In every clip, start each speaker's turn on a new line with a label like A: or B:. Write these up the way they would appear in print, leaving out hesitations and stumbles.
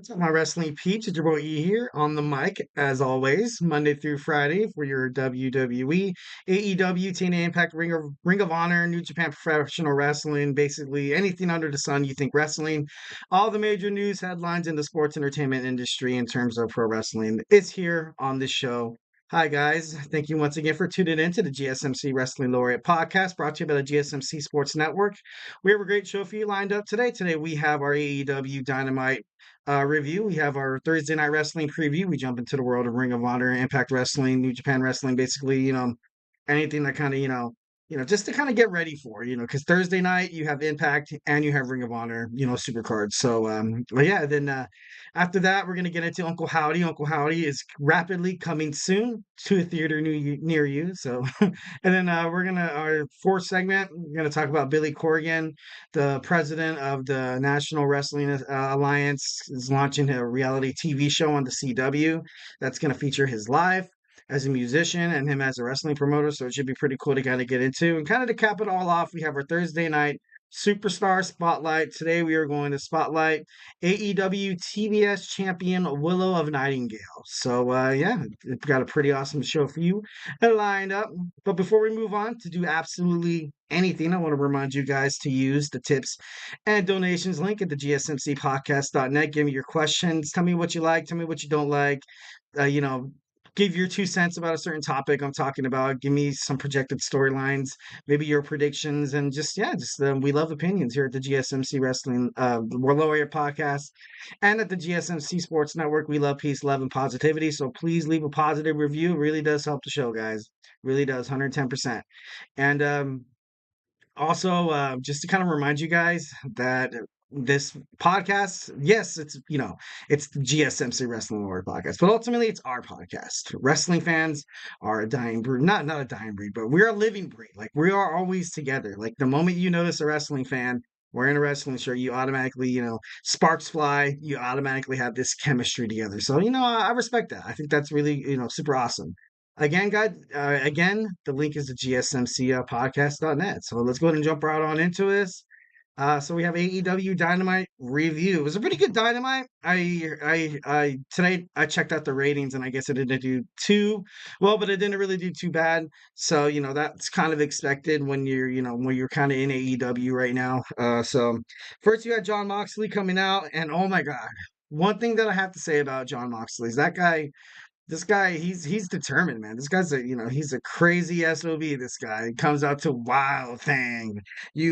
A: What's up, my wrestling peeps? It's your boy E here on the mic, as always, Monday through Friday for your WWE, AEW, TNA Impact, Ring of Honor, New Japan Professional Wrestling, basically anything under the sun you think wrestling. All the major news headlines in the sports entertainment industry in terms of pro wrestling is here on this show. Hi, guys. Thank you once again for tuning in to the GSMC Wrestling Laureate Podcast brought to you by the GSMC Sports Network. We have a great show for you lined up today. Today, we have our AEW Dynamite review. We have our Thursday night wrestling preview. We jump into the world of Ring of Honor, Impact Wrestling, New Japan Wrestling, basically, anything that kind of, just to kind of get ready for, because Thursday night you have Impact and you have Ring of Honor, super cards. So, but yeah, then after that, we're going to get into Uncle Howdy. Uncle Howdy is rapidly coming soon to a theater near you. So, and then our fourth segment, we're going to talk about Billy Corgan, the president of the National Wrestling Alliance, is launching a reality TV show on the CW that's going to feature his life as a musician and him as a wrestling promoter. So it should be pretty cool to kind of get into. And kind of to cap it all off, we have our Thursday night Superstar Spotlight. Today we are going to spotlight AEW TBS Champion Willow of Nightingale. So yeah, we've got a pretty awesome show for you lined up. But before we move on to do absolutely anything, I want to remind you guys to use the tips and donations link at the gsmcpodcast.net. Give me your questions. Tell me what you like. Tell me what you don't like. Uh, you know, give your 2 cents about a certain topic I'm talking about. Give me some projected storylines, maybe your predictions, and we love opinions here at the GSMC Wrestling Laureate Podcast and at the GSMC Sports Network. We love peace, love, and positivity. So please leave a positive review. It really does help the show, guys. Really does, 110%. And also, just to kind of remind you guys that this podcast, yes, it's the GSMC Wrestling Laureate Podcast, but ultimately it's our podcast. Wrestling fans are a dying breed, not a dying breed, but we're a living breed. Like we are always together. Like the moment you notice a wrestling fan wearing a wrestling shirt, you automatically, sparks fly. You automatically have this chemistry together. So I respect that. I think that's really super awesome. Again, guys, the link is to gsmcpodcast.net. So let's go ahead and jump right on into this. So we have AEW Dynamite review. It was a pretty good Dynamite. I today I checked out the ratings and I guess it didn't do too well, but it didn't really do too bad. So that's kind of expected when you're kind of in AEW right now. So first you had John Moxley coming out, and oh my God, one thing that I have to say about John Moxley is that guy. This guy, he's determined, man. This guy's he's a crazy SOB. This guy he comes out to wild thing. He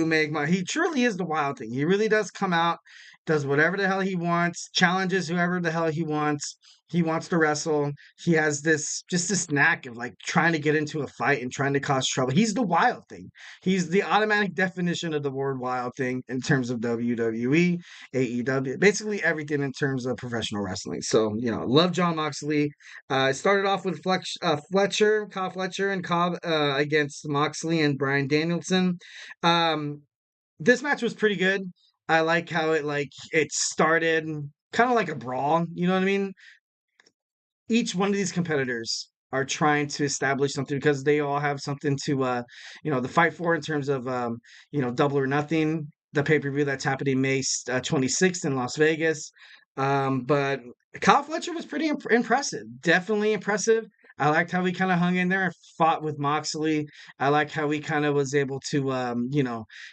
A: truly is the wild thing. He really does come out, does whatever the hell he wants, challenges whoever the hell he wants. He wants to wrestle. He has this knack of like trying to get into a fight and trying to cause trouble. He's the wild thing. He's the automatic definition of the word wild thing in terms of WWE, AEW, basically everything in terms of professional wrestling. So, love John Moxley. It started off with Kyle Fletcher, and Cobb against Moxley and Brian Danielson. Um, this match was pretty good. I like how it started kind of like a brawl. You know what I mean? Each one of these competitors are trying to establish something because they all have something to the fight for in terms of Double or Nothing, the pay-per-view that's happening May 26th in Las Vegas. But Kyle Fletcher was pretty impressive, definitely impressive. I liked how he kind of hung in there and fought with Moxley. I like how he kind of was able to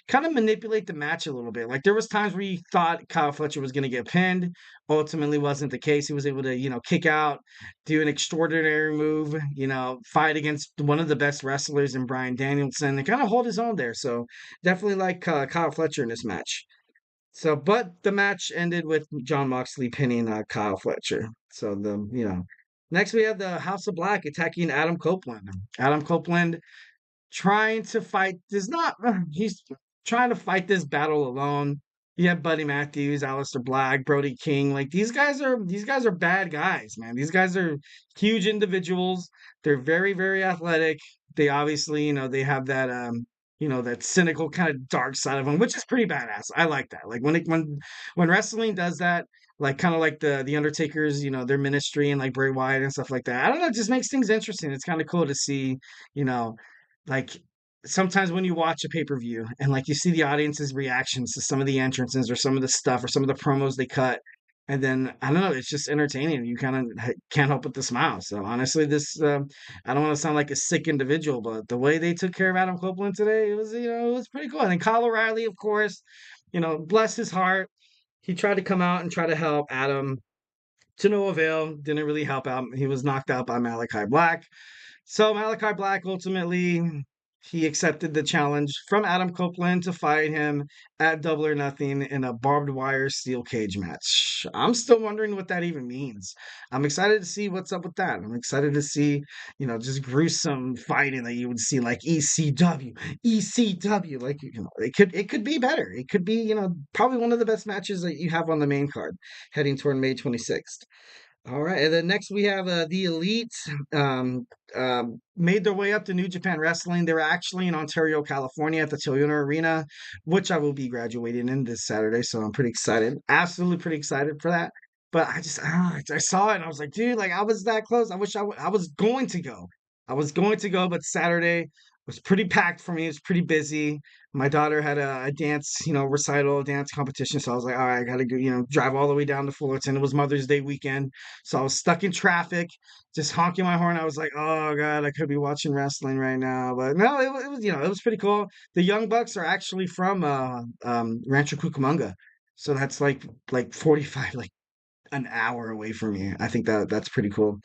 A: kind of manipulate the match a little bit. Like there was times where you thought Kyle Fletcher was going to get pinned. Ultimately wasn't the case. He was able to, kick out, do an extraordinary move, fight against one of the best wrestlers in Brian Danielson and kind of hold his own there. So definitely like Kyle Fletcher in this match. So, but the match ended with John Moxley pinning Kyle Fletcher. So next we have the House of Black attacking Adam Copeland. Adam Copeland trying to fight he's trying to fight this battle alone. You have Buddy Matthews, Aleister Black, Brody King. Like these guys are bad guys, man. These guys are huge individuals. They're very, very athletic. They obviously, they have that that cynical kind of dark side of them, which is pretty badass. I like that. Like when wrestling does that, like kind of like the Undertaker's, their ministry and like Bray Wyatt and stuff like that. I don't know, it just makes things interesting. It's kind of cool to see, you know, like sometimes when you watch a pay-per-view and like you see the audience's reactions to some of the entrances or some of the stuff or some of the promos they cut, And then I don't know, it's just entertaining. You kind of can't help but to smile. So honestly, this I don't want to sound like a sick individual, but the way they took care of Adam Copeland today, it was it was pretty cool. And then Kyle O'Reilly, of course, bless his heart, he tried to come out and try to help Adam to no avail. Didn't really help out. He was knocked out by Malachi Black. So Malachi Black ultimately he accepted the challenge from Adam Copeland to fight him at Double or Nothing in a barbed wire steel cage match. I'm still wondering what that even means. I'm excited to see what's up with that. I'm excited to see, just gruesome fighting that you would see like ECW. Like, it could be better. It could be, probably one of the best matches that you have on the main card heading toward May 26th. All right, and then next we have the Elite. Um, made their way up to New Japan Wrestling. They were actually in Ontario, California, at the Toyota Arena, which I will be graduating in this Saturday. So I'm pretty excited, absolutely pretty excited for that. But I saw it and I was like, dude, like I was that close. I wish I was going to go. I was going to go, but Saturday was pretty packed for me. It was pretty busy. My daughter had a dance, recital, dance competition. So I was like, all right, I got to go, drive all the way down to Fullerton. It was Mother's Day weekend. So I was stuck in traffic, just honking my horn. I was like, oh God, I could be watching wrestling right now. But no, it was, it was pretty cool. The Young Bucks are actually from Rancho Cucamonga. So that's like 45, like an hour away from me. I think that's pretty cool.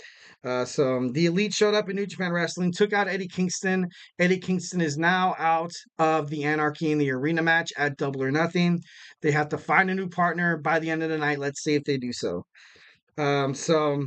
A: So the Elite showed up in New Japan Wrestling, took out Eddie Kingston. Eddie Kingston is now out of the Anarchy in the Arena match at Double or Nothing. They have to find a new partner by the end of the night. Let's see if they do so. So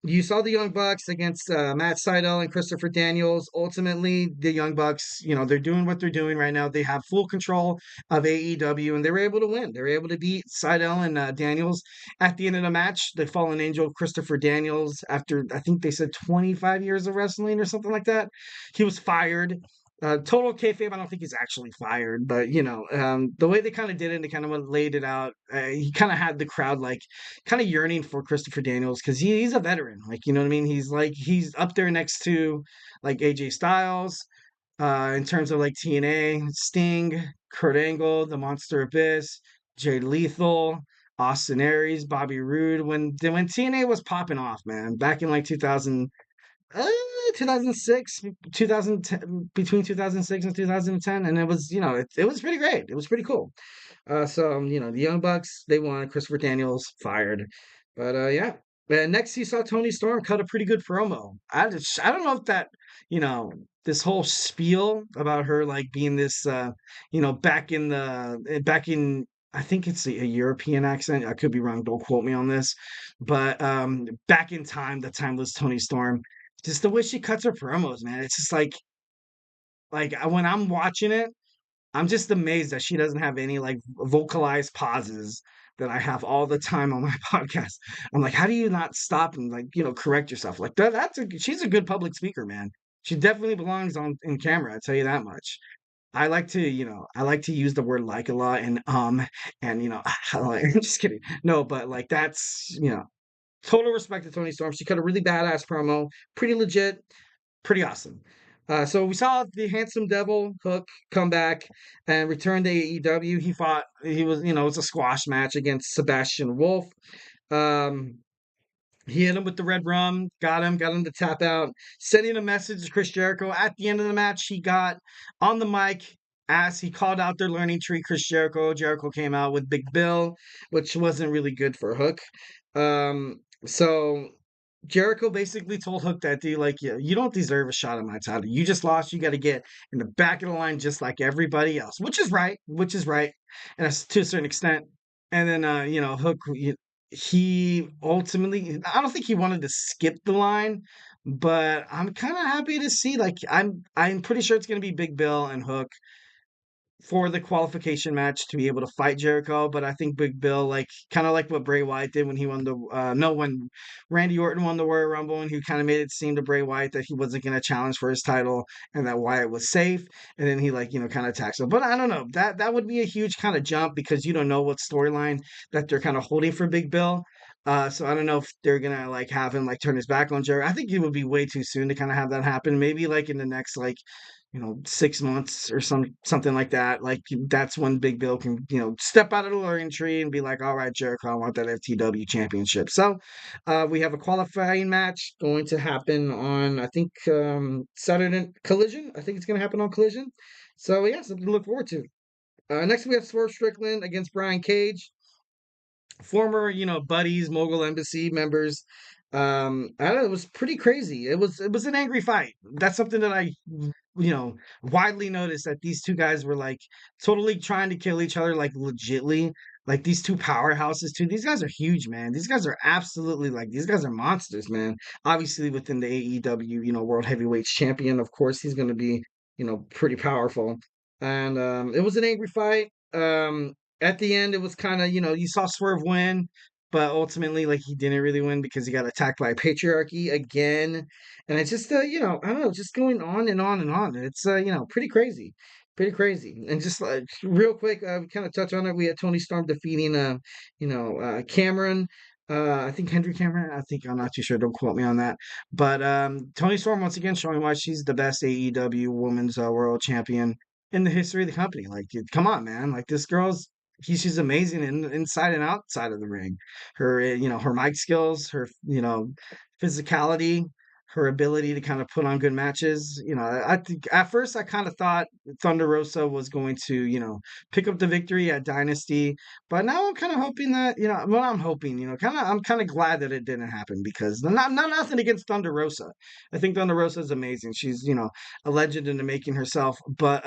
A: you saw the Young Bucks against Matt Sydal and Christopher Daniels. Ultimately, the Young Bucks, they're doing what they're doing right now. They have full control of AEW, and they were able to win. They were able to beat Sydal and Daniels at the end of the match. The Fallen Angel, Christopher Daniels, after I think they said 25 years of wrestling or something like that, he was fired. Total kayfabe, I don't think he's actually fired, but the way they kind of did it, they kind of laid it out. He kind of had the crowd like kind of yearning for Christopher Daniels because he's a veteran. Like, you know what I mean? He's up there next to like AJ Styles, in terms of like TNA, Sting, Kurt Angle, the Monster Abyss, Jay Lethal, Austin Aries, Bobby Roode. When TNA was popping off, man, back in like 2000, 2006, 2010, between 2006 and 2010, and it was, it was pretty great. It was pretty cool. So the Young Bucks, they won. Christopher Daniels fired, but yeah. And next, you saw Tony Storm cut a pretty good promo. I don't know if that, you know, this whole spiel about her like being this, back in. I think it's a European accent. I could be wrong. Don't quote me on this. But back in time, the timeless Tony Storm, just the way she cuts her promos, man. It's just when I'm watching it, I'm just amazed that she doesn't have any like vocalized pauses that I have all the time on my podcast. I'm like, how do you not stop and like, correct yourself? Like she's a good public speaker, man. She definitely belongs on in camera, I tell you that much. I like to use the word like a lot and I'm just kidding. No, but like that's, total respect to Tony Storm. She cut a really badass promo, pretty legit, pretty awesome. So we saw the handsome devil Hook come back and return to AEW. It was a squash match against Sebastian Wolf. Um, he hit him with the red rum, got him to tap out, sending a message to Chris Jericho. At the end of the match, he got on the mic as he called out their learning tree, Chris Jericho. Jericho came out with Big Bill, which wasn't really good for Hook. So Jericho basically told Hook that day, like, yeah, you don't deserve a shot at my title. You just lost. You got to get in the back of the line just like everybody else, which is right, and that's to a certain extent. And then, Hook, he ultimately, I don't think he wanted to skip the line, but I'm kind of happy to see, like, I'm pretty sure it's going to be Big Bill and Hook for the qualification match to be able to fight Jericho. But I think Big Bill, like kind of like what Bray Wyatt did when he won the when Randy Orton won the Royal Rumble, and he kind of made it seem to Bray Wyatt that he wasn't going to challenge for his title and that Wyatt was safe, and then he kind of attacks him. But I don't know, that would be a huge kind of jump because you don't know what storyline that they're kind of holding for Big Bill. So I don't know if they're gonna like have him like turn his back on Jericho. I think it would be way too soon to kind of have that happen. Maybe like in the next like 6 months or something like that. Like that's when Big Bill can, step out of the learning tree and be like, all right, Jericho, I want that FTW championship. So we have a qualifying match going to happen on, I think, Saturday Collision. I think it's going to happen on Collision. So yeah, something to look forward to. Next we have Swerve Strickland against Brian Cage, former, buddies, Mogul Embassy members. I don't know, it was pretty crazy. It was an angry fight. That's something that I, widely noticed, that these two guys were like totally trying to kill each other, like legitly. Like these two powerhouses too. These guys are huge, man. These guys are absolutely, like, these guys are monsters, man. Obviously within the AEW, World Heavyweight Champion, of course he's going to be, pretty powerful. And it was an angry fight. At the end, it was kind of, you saw Swerve win, but ultimately, like, he didn't really win because he got attacked by patriarchy again. And it's just, I don't know, just going on and on and on. It's, pretty crazy. Pretty crazy. And just real quick, we kind of touch on it. We had Tony Storm defeating, Cameron. I think Henry Cameron. I think, I'm not too sure. Don't quote me on that. But Tony Storm once again showing why she's the best AEW Women's World Champion in the history of the company. Like, come on, man. Like, this girl's she's amazing inside and outside of the ring. Her, her mic skills, her, physicality, her ability to kind of put on good matches. I think at first I kind of thought Thunder Rosa was going to, pick up the victory at Dynasty, but now I'm kind of hoping that, well, I'm hoping, I'm kind of glad that it didn't happen, because not nothing against Thunder Rosa. I think Thunder Rosa is amazing. She's, a legend in the making herself, but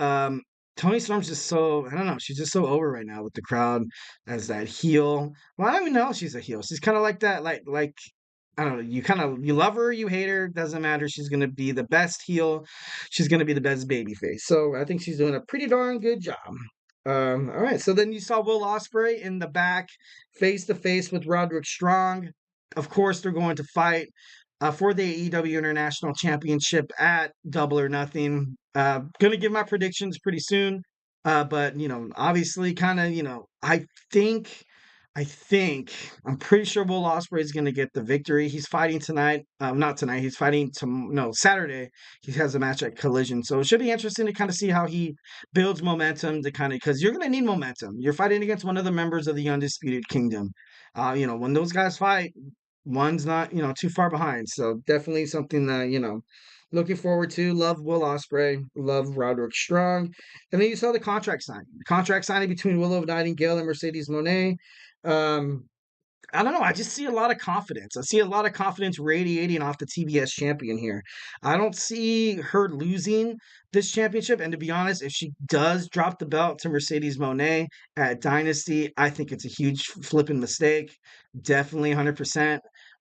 A: Tony Storm's just so, I don't know, she's just so over right now with the crowd as that heel. Well, I don't even know if she's a heel. She's kind of like that, like I don't know, you love her, you hate her, doesn't matter. She's gonna be the best heel. She's gonna be the best baby face. So I think she's doing a pretty darn good job. All right, so then you saw Will Ospreay in the back, face to face with Roderick Strong. Of course, they're going to fight for the AEW International Championship at Double or Nothing. Gonna give my predictions pretty soon. But obviously, kind of, think, I think, I'm pretty sure Will Ospreay is gonna get the victory. He's fighting tonight. Not tonight. He's fighting no, Saturday. He has a match at Collision, so it should be interesting to kind of see how he builds momentum to kind of, because you're gonna need momentum. You're fighting against one of the members of the Undisputed Kingdom. When those guys fight, one's not, too far behind. So definitely something that, looking forward to. Love Will Ospreay. Love Roderick Strong. And then you saw the contract signing. The contract signing between Willow Nightingale and Mercedes Moné. Um, I don't know. I just see a lot of confidence. I see a lot of confidence radiating off the TBS champion here. I don't see her losing this championship. And to be honest, if she does drop the belt to Mercedes Moné at Dynasty, I think it's a huge flipping mistake. Definitely 100%.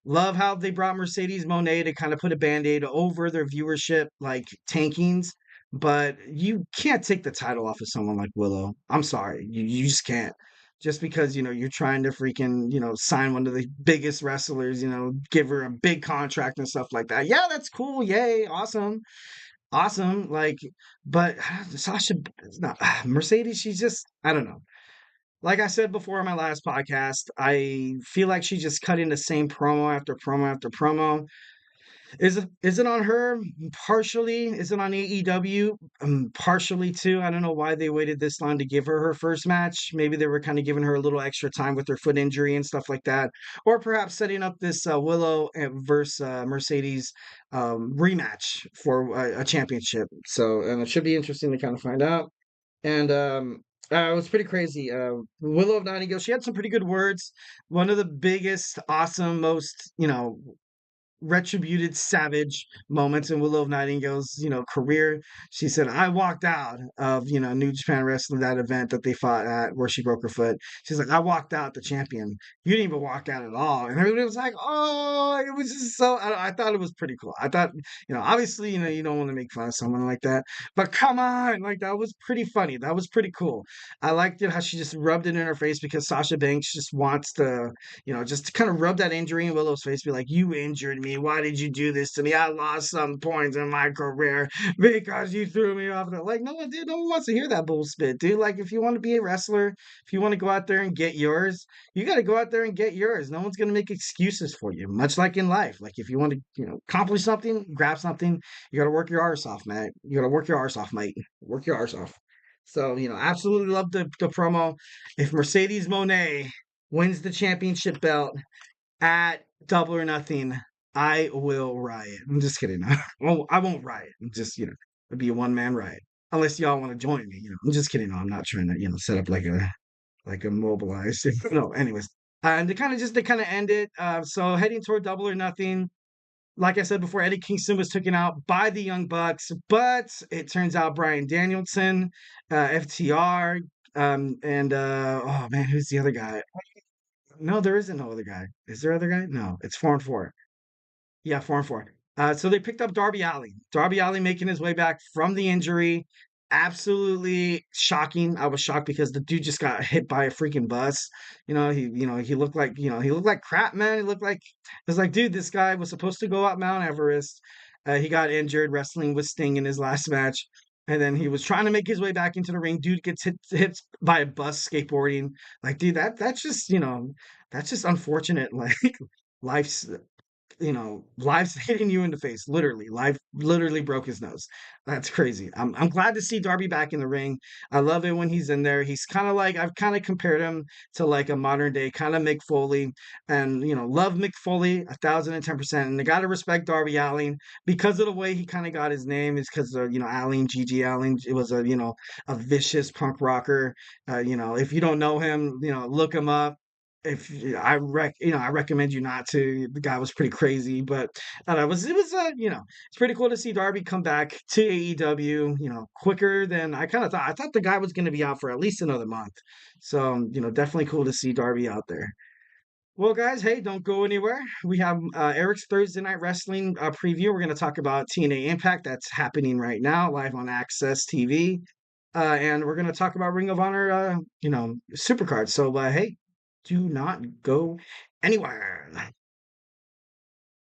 A: Love how they brought Mercedes Moné to kind of put a band-aid over their viewership, like, tankings. But you can't take the title off of someone like Willow. I'm sorry. You just can't, just because you're trying to freaking sign one of the biggest wrestlers, give her a big contract and stuff like that. Yeah, that's cool. Yay, awesome. Like, but Sasha, no, Mercedes, she's just, I don't know. Like I said before in my last podcast, I feel like she's just cutting the same promo after promo after promo. Is it on her? Partially. Is it on AEW? Partially too. I don't know why they waited this long to give her first match. Maybe they were kind of giving her a little extra time with her foot injury and stuff like that, or perhaps setting up this Willow versus Mercedes rematch for a championship. So, and it should be interesting to kind of find out. And it was pretty crazy. Willow of Nightingale, she had some pretty good words. One of the biggest, awesome, most, retributed savage moments in Willow of Nightingale's, career. She said, I walked out of, New Japan Wrestling, that event that they fought at where she broke her foot. She's like, I walked out the champion. You didn't even walk out at all. And everybody was like, oh, it was just so, I thought it was pretty cool. I thought, obviously, you don't want to make fun of someone like that, but come on, like, that was pretty funny. That was pretty cool. I liked it how she just rubbed it in her face, because Sasha Banks just wants to, just to kind of rub that injury in Willow's face, be like, you injured me me? Why did you do this to me? I lost some points in my career because you threw me off the like. No one, dude. No one wants to hear that bullshit, dude. Like, if you want to be a wrestler, if you want to go out there and get yours, you got to go out there and get yours. No one's gonna make excuses for you. Much like in life, like if you want to, accomplish something, grab something, you got to work your arse off, man. You got to work your arse off, mate. Work your arse off. So, absolutely love the promo. If Mercedes Moné wins the championship belt at Double or Nothing, I will riot. I'm just kidding. I won't riot. I'm just, it'd be a one-man riot. Unless y'all want to join me, I'm just kidding. No, I'm not trying to, set up like a mobilized. No, anyways. And they kind of end it. So heading toward Double or Nothing. Like I said before, Eddie Kingston was taken out by the Young Bucks, but it turns out Bryan Danielson, FTR, and oh man, who's the other guy? No, there isn't no other guy. Is there other guy? No, it's 4-4. Yeah, 4-4. So they picked up Darby Allin. Darby Allin making his way back from the injury. Absolutely shocking. I was shocked because the dude just got hit by a freaking bus. He looked like, he looked like crap, man. He looked like, it was like, dude, this guy was supposed to go up Mount Everest. He got injured wrestling with Sting in his last match. And then he was trying to make his way back into the ring. Dude gets hit by a bus skateboarding. Like, dude, that's just, that's just unfortunate. Like, life's live's hitting you in the face, literally. Live literally broke his nose. That's crazy. I'm glad to see Darby back in the ring. I love it when he's in there. He's kind of like, I've kind of compared him to like a modern day kind of Mick Foley, and love Mick Foley 1,010%. And I gotta respect Darby Allin because of the way he kind of got his name. Is because Allin, Gigi Allin. It was a vicious punk rocker. If you don't know him, look him up. If I recommend you not to. The guy was pretty crazy, but it's pretty cool to see Darby come back to AEW, quicker than I kind of thought. I thought the guy was going to be out for at least another month. So, definitely cool to see Darby out there. Well, guys, hey, don't go anywhere. We have Eric's Thursday Night Wrestling preview. We're going to talk about TNA Impact that's happening right now, live on Access TV. And we're going to talk about Ring of Honor, Supercard. So, hey, do not go anywhere.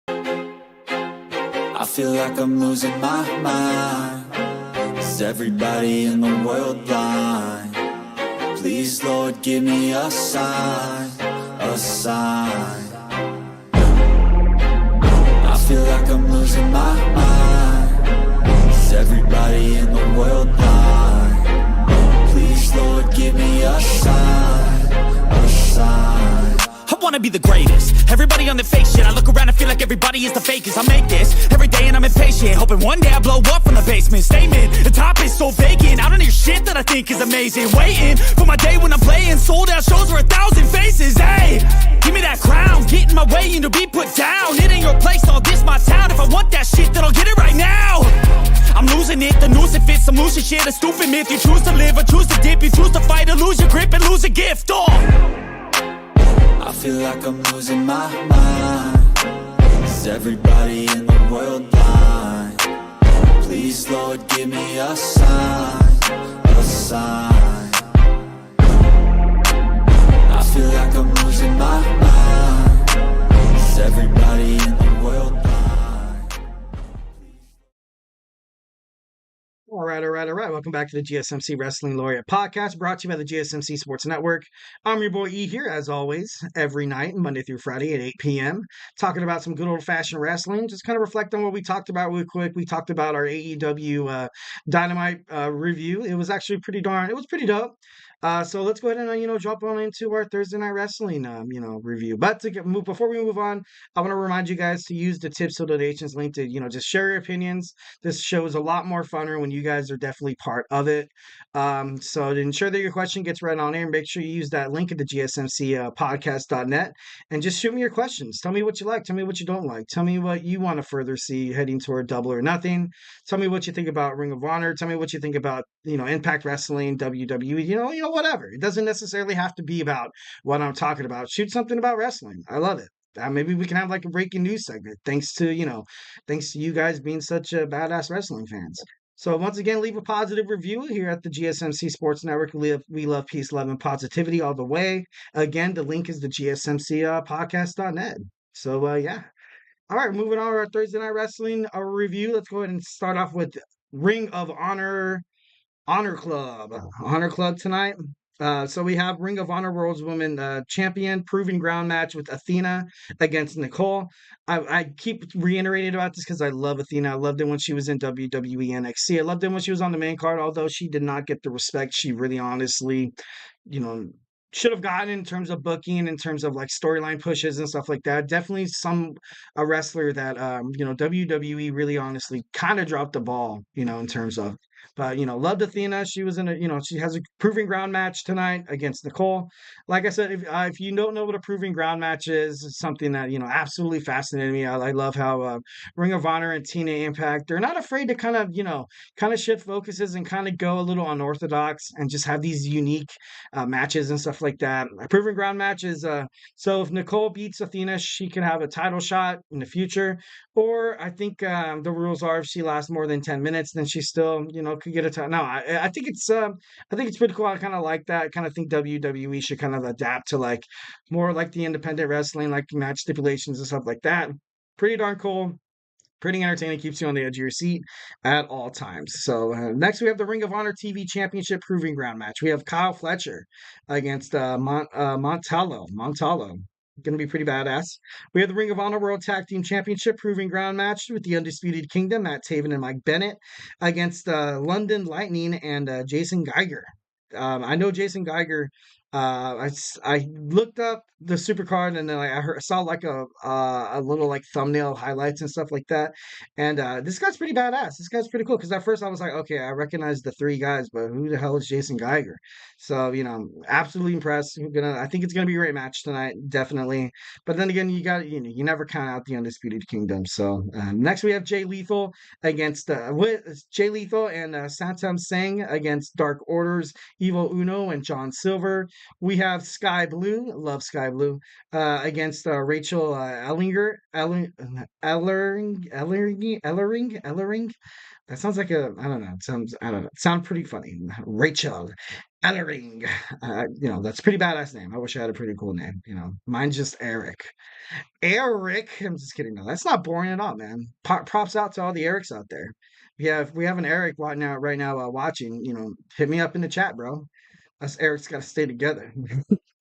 B: I feel like I'm losing my mind. Is everybody in the world blind? Please, Lord, give me a sign, a sign. I feel like I'm losing my mind. Is everybody in the world blind? Please, Lord, give me a sign, a sign.
C: I wanna be the greatest. Everybody on the fake shit. I look around and feel like everybody is the fakest. I make this every day and I'm impatient, hoping one day I blow up from the basement. Statement, the top is so vacant. I don't hear shit that I think is amazing. Waiting for my day when I'm playing sold out shows for 1,000 faces. Hey, give me that crown, get in my way and to be put down. It ain't your place, all this my town. If I want that shit, then I'll get it right now. I'm losing it, the noose it fits. I'm losing shit, a stupid myth. You choose to live or choose to dip. You choose to fight or lose your grip and lose a gift.
B: I feel like I'm losing my mind. Is everybody in the world blind? Please, Lord, give me a sign, a sign. I feel like I'm losing my mind. Is everybody in the world blind?
A: All right. Welcome back to the GSMC Wrestling Laureate Podcast, brought to you by the GSMC Sports Network. I'm your boy E here, as always, every night, Monday through Friday at 8 p.m., talking about some good old-fashioned wrestling, just kind of reflect on what we talked about real quick. We talked about our AEW Dynamite review. It was actually pretty dope. So let's go ahead and, jump on into our Thursday Night Wrestling, review. But before we move on, I want to remind you guys to use the tips or donations link to, just share your opinions. This show is a lot more funner when you guys are definitely part of it. So to ensure that your question gets read on air, make sure you use that link at the GSMC podcast.net and just shoot me your questions. Tell me what you like. Tell me what you don't like. Tell me what you want to further see heading toward Double or Nothing. Tell me what you think about Ring of Honor. Tell me what you think about, Impact Wrestling, WWE, whatever. It doesn't necessarily have to be about what I'm talking about. Shoot something about wrestling. I love it. Maybe we can have like a breaking news segment. Thanks to you guys being such badass wrestling fans. So once again, leave a positive review here at the GSMC Sports Network. We love peace, love, and positivity all the way. Again, the link is the GSMC podcast.net. So yeah. All right, moving on to our Thursday Night Wrestling review. Let's go ahead and start off with Ring of Honor Club. Honor Club tonight. So we have Ring of Honor World's Women Champion Proving Ground match with Athena against Nicole. I keep reiterating about this because I love Athena. I loved it when she was in WWE NXT. I loved it when she was on the main card, although she did not get the respect she really honestly, you know, should have gotten in terms of booking, in terms of like storyline pushes and stuff like that. Definitely some a wrestler that WWE really honestly kind of dropped the ball, in terms of. But loved Athena. She was in a she has a proving ground match tonight against Nicole. Like I said, if you don't know what a proving ground match is, it's something that absolutely fascinated me. I love how Ring of Honor and TNA Impact, they're not afraid to kind of shift focuses and kind of go a little unorthodox and just have these unique matches and stuff like that. A proving ground match is so if Nicole beats Athena, she can have a title shot in the future. Or I think the rules are if she lasts more than 10 minutes, then she still, could get a title. No, I think it's pretty cool. I kind of like that. I kind of think WWE should kind of adapt to like more like the independent wrestling, like match stipulations and stuff like that. Pretty darn cool. Pretty entertaining, keeps you on the edge of your seat at all times. So next we have the Ring of Honor TV Championship Proving Ground match. We have Kyle Fletcher against Montalo. Going to be pretty badass. We have the Ring of Honor World Tag Team Championship Proving Ground match with the Undisputed Kingdom, Matt Taven and Mike Bennett, against London Lightning and Jason Geiger. I know Jason Geiger. I looked up the Supercard and then I saw like a little like thumbnail highlights and stuff like that, and this guy's pretty badass. This guy's pretty cool because at first I was like, okay, I recognize the three guys, but who the hell is Jason Geiger? So absolutely impressed. I think it's gonna be a great match tonight, definitely. But then again, you never count out the Undisputed Kingdom. So next we have Jay Lethal against Jay Lethal and Santam Singh against Dark Orders, Evil Uno and John Silver. We have Sky Blue, love Sky Blue, against Rachel Ellering. That sounds like I don't know. I don't know. Sound pretty funny. Rachel Ellering. That's a pretty badass name. I wish I had a pretty cool name. Mine's just Eric. Eric. I'm just kidding. No, that's not boring at all, man. Props out to all the Erics out there. Yeah, if we have an Eric right now watching, hit me up in the chat, bro. Us Eric's got to stay together.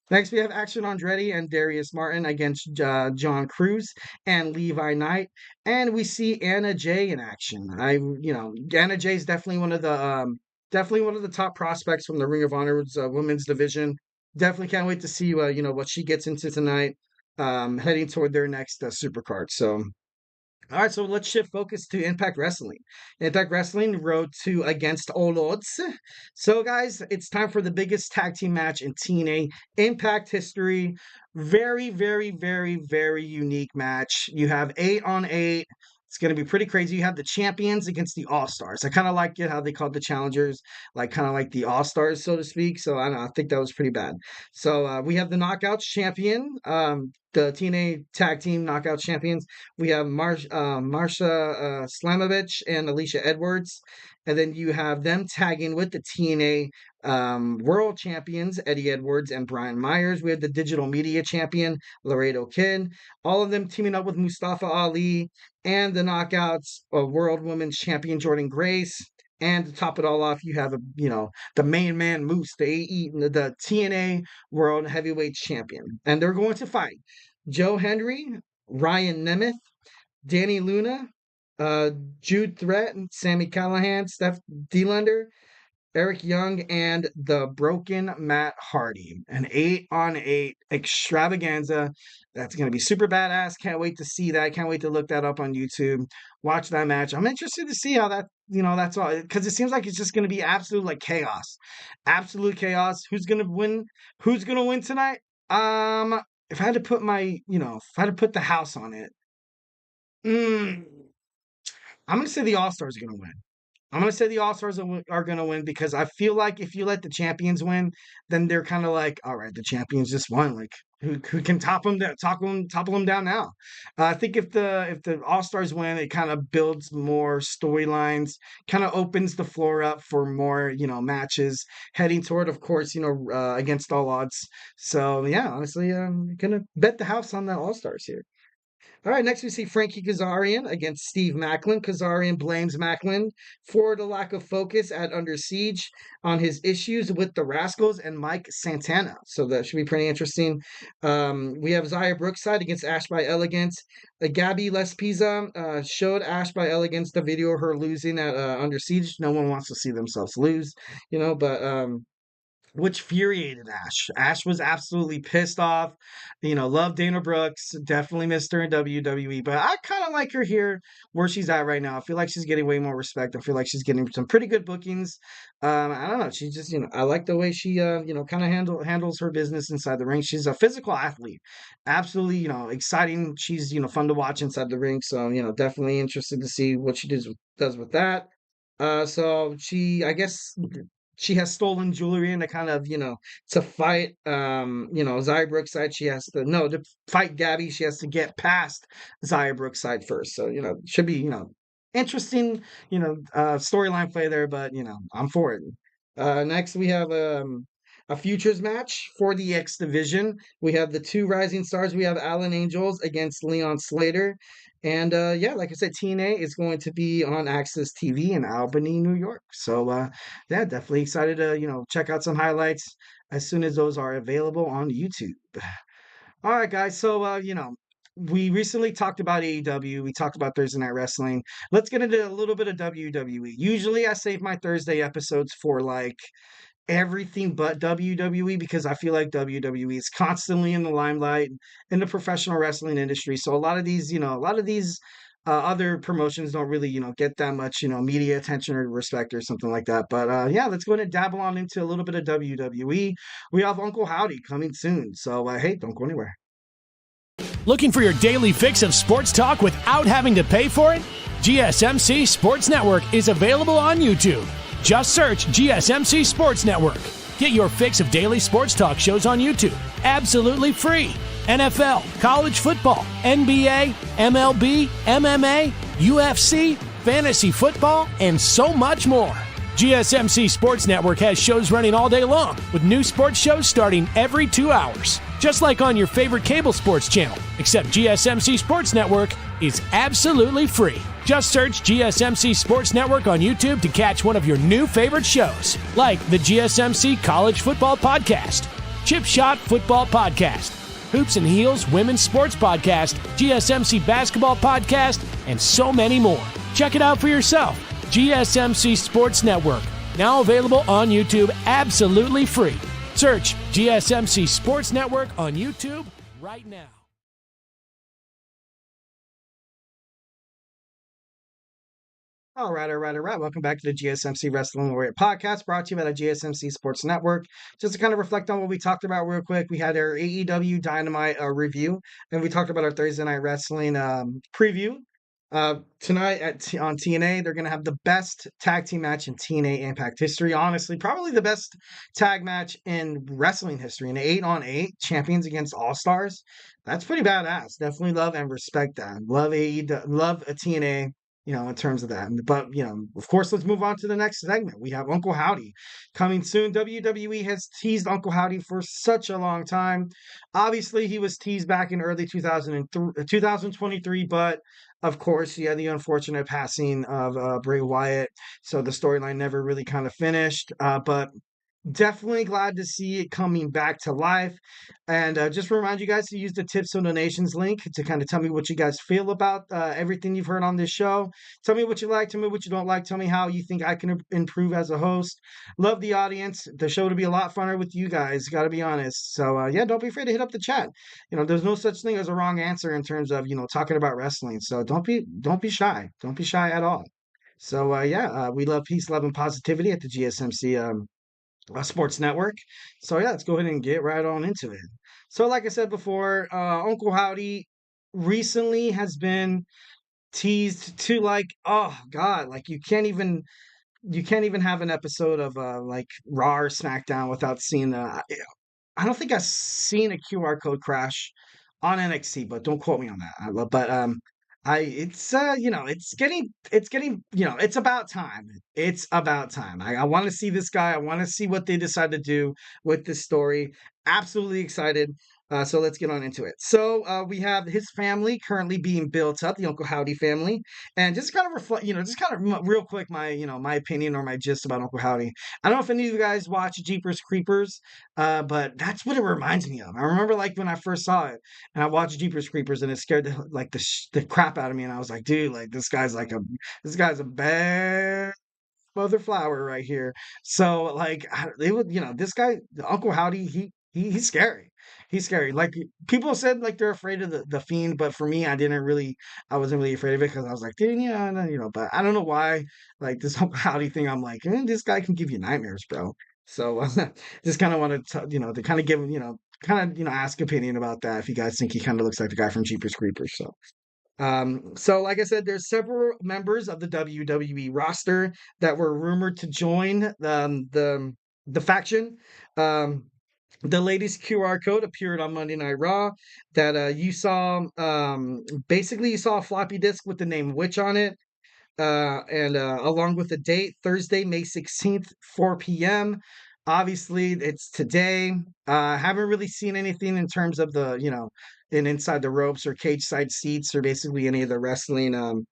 A: Next, we have Action Andretti and Darius Martin against John Cruz and Levi Knight, and we see Anna Jay in action. Anna Jay is definitely one of the top prospects from the Ring of Honor's women's division. Definitely can't wait to see what she gets into tonight, heading toward their next Supercard. So. All right, so let's shift focus to Impact Wrestling. Impact Wrestling Road to Against All Odds. So, guys, it's time for the biggest tag team match in TNA Impact history. Very, very, very, very unique match. You have 8-on-8. It's going to be pretty crazy. You have the champions against the All-Stars. I kind of like it how they called the challengers, like kind of like the All-Stars, so to speak. So, I don't know. I think that was pretty bad. So, we have the Knockouts champion, the TNA Tag Team Knockouts champions. We have Marsha Slamovich and Alicia Edwards. And then you have them tagging with the TNA World Champions, Eddie Edwards and Brian Myers. We have the Digital Media Champion, Laredo Kid. All of them teaming up with Mustafa Ali and the Knockouts World Women's Champion, Jordan Grace. And to top it all off, you have the main man Moose, the TNA World Heavyweight Champion, and they're going to fight Joe Henry, Ryan Nemeth, Danny Luna, Jude Threat, Sammy Callahan, Steph Delander, Eric Young, and the Broken Matt Hardy. An 8-on-8 extravaganza. That's going to be super badass. Can't wait to see that. Can't wait to look that up on YouTube. Watch that match. I'm interested to see how that, that's all. Because it seems like it's just going to be absolute like chaos. Absolute chaos. Who's going to win? Who's going to win tonight? If I had to put the house on it, I'm going to say the All-Stars are going to win. I'm going to say the All-Stars are going to win because I feel like if you let the champions win, then they're kind of like, all right, the champions just won. Like, who can topple them down now? I think if the All-Stars win, it kind of builds more storylines, kind of opens the floor up for more, matches heading toward, of course, against all odds. So, yeah, honestly, I'm going to bet the house on the All-Stars here. All right, next we see Frankie Kazarian against Steve Macklin. Kazarian blames Macklin for the lack of focus at Under Siege on his issues with the Rascals and Mike Santana. So that should be pretty interesting. We have Zaya Brookside against Ash by Elegance. Gabby Lespiza showed Ash by Elegance the video of her losing at Under Siege. No one wants to see themselves lose, but which infuriated Ash. Ash was absolutely pissed off. Loved Dana Brooks. Definitely missed her in WWE. But I kind of like her here where she's at right now. I feel like she's getting way more respect. I feel like she's getting some pretty good bookings. I don't know. She just, I like the way she, kind of handles her business inside the ring. She's a physical athlete. Absolutely, exciting. She's, fun to watch inside the ring. So, definitely interested to see what she does with that. So I guess she has stolen jewelry and to kind of, to fight, Zaya Brookside, she has to, no, to fight Gabby, she has to get past Zaya Brookside first. So, should be, interesting, storyline play there, but, I'm for it. Next, we have a futures match for the X division. We have the two rising stars. We have Alan Angels against Leon Slater. And like I said, TNA is going to be on Access TV in Albany, New York. So yeah, definitely excited to, check out some highlights as soon as those are available on YouTube. All right, guys. So we recently talked about AEW. We talked about Thursday Night Wrestling. Let's get into a little bit of WWE. Usually I save my Thursday episodes for like everything but WWE because I feel like WWE is constantly in the limelight in the professional wrestling industry. So a lot of these other promotions don't really, get that much, media attention or respect or something like that. But yeah, let's go ahead and dabble on into a little bit of WWE. We have Uncle Howdy coming soon. So hey, don't go anywhere.
D: Looking for your daily fix of sports talk without having to pay for it? GSMC Sports Network is available on YouTube. Just search GSMC Sports Network. Get your fix of daily sports talk shows on YouTube, absolutely free. NFL, college football, NBA, MLB, MMA, UFC, fantasy football, and so much more. GSMC Sports Network has shows running all day long, with new sports shows starting every 2 hours. Just like on your favorite cable sports channel, except GSMC Sports Network is absolutely free. Just search GSMC Sports Network on YouTube to catch one of your new favorite shows, like the GSMC College Football Podcast, Chip Shot Football Podcast, Hoops and Heels Women's Sports Podcast, GSMC Basketball Podcast, and so many more. Check it out for yourself. GSMC Sports Network, now available on YouTube absolutely free. Search GSMC Sports Network on YouTube right now.
A: All right. Welcome back to the GSMC Wrestling Laureate Podcast, brought to you by the GSMC Sports Network. Just to kind of reflect on what we talked about real quick, we had our AEW Dynamite review, and we talked about our Thursday Night Wrestling preview. Tonight on TNA, they're going to have the best tag team match in TNA Impact history. Honestly, probably the best tag match in wrestling history. An 8-on-8 champions against all-stars. That's pretty badass. Definitely love and respect that. Love AEW, love a TNA, in terms of that. But, of course, let's move on to the next segment. We have Uncle Howdy coming soon. WWE has teased Uncle Howdy for such a long time. Obviously, he was teased back in early 2023, but of course, he had the unfortunate passing of Bray Wyatt, so the storyline never really kind of finished. But definitely glad to see it coming back to life. And just remind you guys to use the tips and donations link to kind of tell me what you guys feel about everything you've heard on this show. Tell me what you like, tell me what you don't like, tell me how you think I can improve as a host. Love the audience. The show to be a lot funner with you guys, got to be honest. So yeah, don't be afraid to hit up the chat. There's no such thing as a wrong answer in terms of, talking about wrestling. So don't be shy. Don't be shy at all. So yeah, we love peace, love, and positivity at the GSMC Sports Network. So yeah, let's go ahead and get right on into it. So like I said before, Uncle Howdy recently has been teased to like, oh God, like you can't even have an episode of like Raw or SmackDown without seeing I don't think I've seen a QR code crash on NXT, but don't quote me on that. But it's getting, it's about time. It's about time. I want to see this guy. I want to see what they decide to do with this story. Absolutely excited. So let's get on into it. So we have his family currently being built up, the Uncle Howdy family, and just kind of reflect, just kind of real quick, my opinion or my gist about Uncle Howdy. I don't know if any of you guys watch Jeepers Creepers, but that's what it reminds me of. I remember like when I first saw it, and I watched Jeepers Creepers, and it scared the crap out of me, and I was like, dude, like this guy's a bad mother flower right here. So like they would, this guy, Uncle Howdy, he's scary. He's scary. Like people said, like they're afraid of the fiend, but for me, I wasn't really afraid of it because I was like, dude, yeah, no, but I don't know why. Like this Uncle Howdy thing, I'm like, this guy can give you nightmares, bro. So just kind of wanted to, to kind of give, ask opinion about that if you guys think he kind of looks like the guy from Jeepers Creepers. So like I said, there's several members of the WWE roster that were rumored to join the faction. Um, the latest QR code appeared on Monday Night Raw that you saw. Basically, you saw a floppy disk with the name Witch on it, and along with the date, Thursday, May 16th, 4 p.m. Obviously, it's today. Haven't really seen anything in terms of in inside the ropes or cage side seats or basically any of the wrestling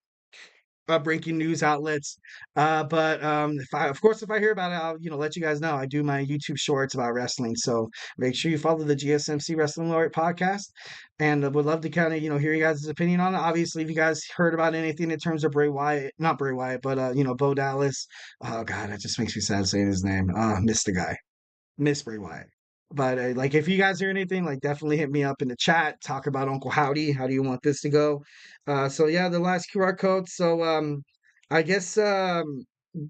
A: breaking news outlets. But if I hear about it, I'll let you guys know. I do my YouTube shorts about wrestling, so make sure you follow the GSMC Wrestling Laureate Podcast, and would love to kind of hear you guys' opinion on it. Obviously, if you guys heard about anything in terms of Bray Wyatt, not Bray Wyatt, but Bo Dallas. Oh God, that just makes me sad saying his name. Miss the guy. Miss Bray Wyatt. But like, if you guys hear anything, like, definitely hit me up in the chat. Talk about Uncle Howdy. How do you want this to go? So yeah, the last QR code. So I guess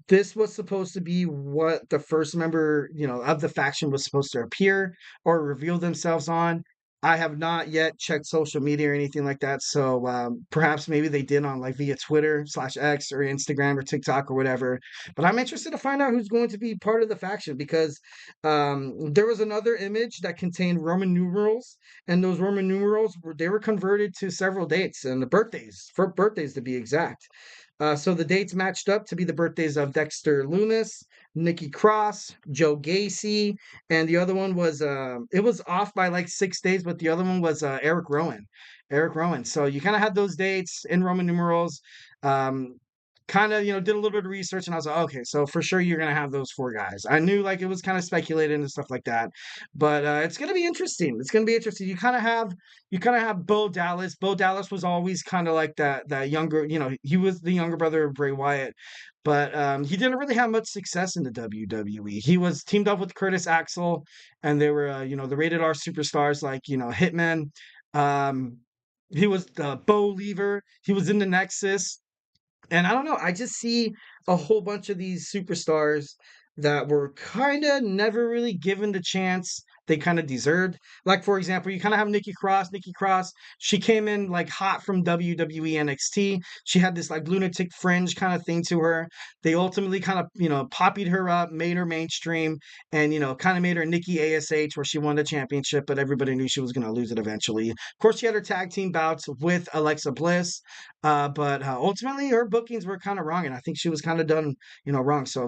A: this was supposed to be what the first member, of the faction was supposed to appear or reveal themselves on. I have not yet checked social media or anything like that. So perhaps maybe they did on like via Twitter/X or Instagram or TikTok or whatever. But I'm interested to find out who's going to be part of the faction because there was another image that contained Roman numerals, and those Roman numerals were converted to several dates and the birthdays, for birthdays to be exact. So the dates matched up to be the birthdays of Dexter Lumis, Nikki Cross, Joe Gacy, and the other one was it was off by like 6 days, but the other one was Eric Rowan. Eric Rowan. So you kind of had those dates in Roman numerals. Kind of, did a little bit of research, and I was like, okay, so for sure you're gonna have those four guys. I knew like it was kind of speculated and stuff like that, but it's gonna be interesting. It's gonna be interesting. You kind of have Bo Dallas. Bo Dallas was always kind of like that younger, he was the younger brother of Bray Wyatt, but he didn't really have much success in the WWE. He was teamed up with Curtis Axel, and they were the rated R superstars like Hitman. Um, he was the Bo Lever. He was in the Nexus. And I don't know, I just see a whole bunch of these superstars that were kind of never really given the chance they kind of deserved. Like, for example, you kind of have Nikki Cross. Nikki Cross, she came in like hot from WWE NXT. She had this like lunatic fringe kind of thing to her. They ultimately kind of, poppied her up, made her mainstream, and, kind of made her Nikki ASH where she won the championship, but everybody knew she was going to lose it eventually. Of course, she had her tag team bouts with Alexa Bliss. But ultimately, her bookings were kind of wrong, and I think she was kind of done, wrong. So,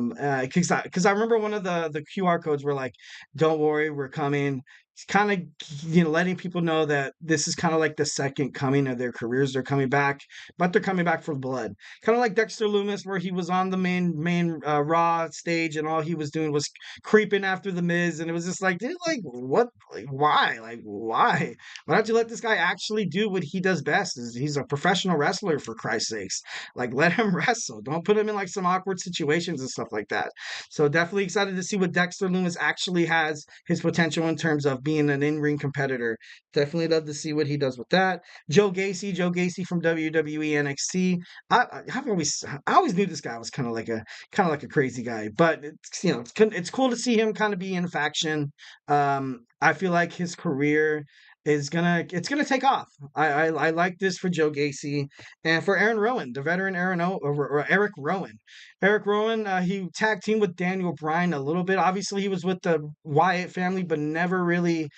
A: because I remember one of the QR codes were like, "Don't worry, we're coming." It's kind of, letting people know that this is kind of like the second coming of their careers. They're coming back, but they're coming back for blood. Kind of like Dexter Lumis, where he was on the main Raw stage, and all he was doing was creeping after the Miz, and it was just like, dude, like what, like why, like why? Why don't you let this guy actually do what he does best? Is he's a professional wrestler, for Christ's sakes. Like, let him wrestle. Don't put him in like some awkward situations and stuff like that. So definitely excited to see what Dexter Lumis actually has his potential in terms of being an in-ring competitor. Definitely love to see what he does with that. Joe Gacy from WWE NXT. I always knew this guy was kind of like a crazy guy, but it's cool to see him kind of be in faction. I feel like his career is it's gonna take off. I like this for Joe Gacy and for Aaron Rowan, the veteran or Eric Rowan. Eric Rowan, he tag teamed with Daniel Bryan a little bit. Obviously, he was with the Wyatt family, but never really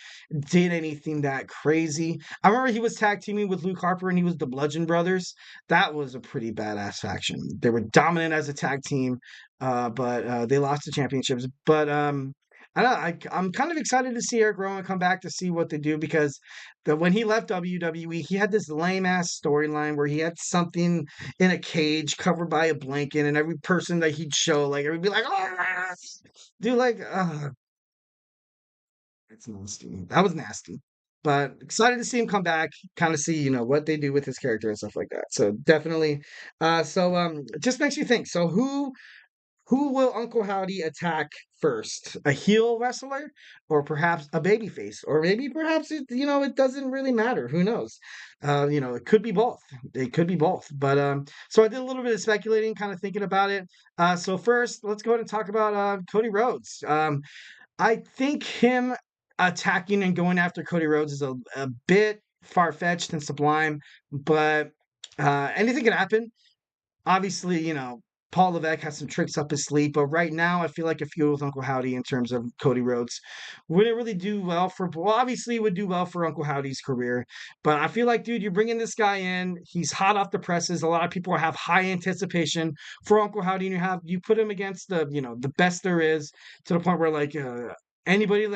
A: did anything that crazy. I remember he was tag teaming with Luke Harper, and he was the Bludgeon Brothers. That was a pretty badass faction. They were dominant as a tag team, but they lost the championships. But I don't know, I'm kind of excited to see Eric Rowan come back to see what they do because when he left WWE, he had this lame ass storyline where he had something in a cage covered by a blanket, and every person that he'd show, like, everybody be like, oh, dude, like, it's nasty. That was nasty. But excited to see him come back, kind of see, what they do with his character and stuff like that. So definitely. It just makes you think. So who will Uncle Howdy attack first? A heel wrestler or perhaps a babyface? Or maybe perhaps it doesn't really matter. Who knows? It could be both. It could be both. But so I did a little bit of speculating, kind of thinking about it. So first, let's go ahead and talk about Cody Rhodes. I think him attacking and going after Cody Rhodes is a bit far-fetched and sublime, but anything can happen. Obviously, Paul Levesque has some tricks up his sleeve, but right now I feel like a feud with Uncle Howdy in terms of Cody Rhodes wouldn't really do well obviously it would do well for Uncle Howdy's career, but I feel like, dude, you're bringing this guy in, he's hot off the presses, a lot of people have high anticipation for Uncle Howdy, and you put him against the best there is, to the point where like anybody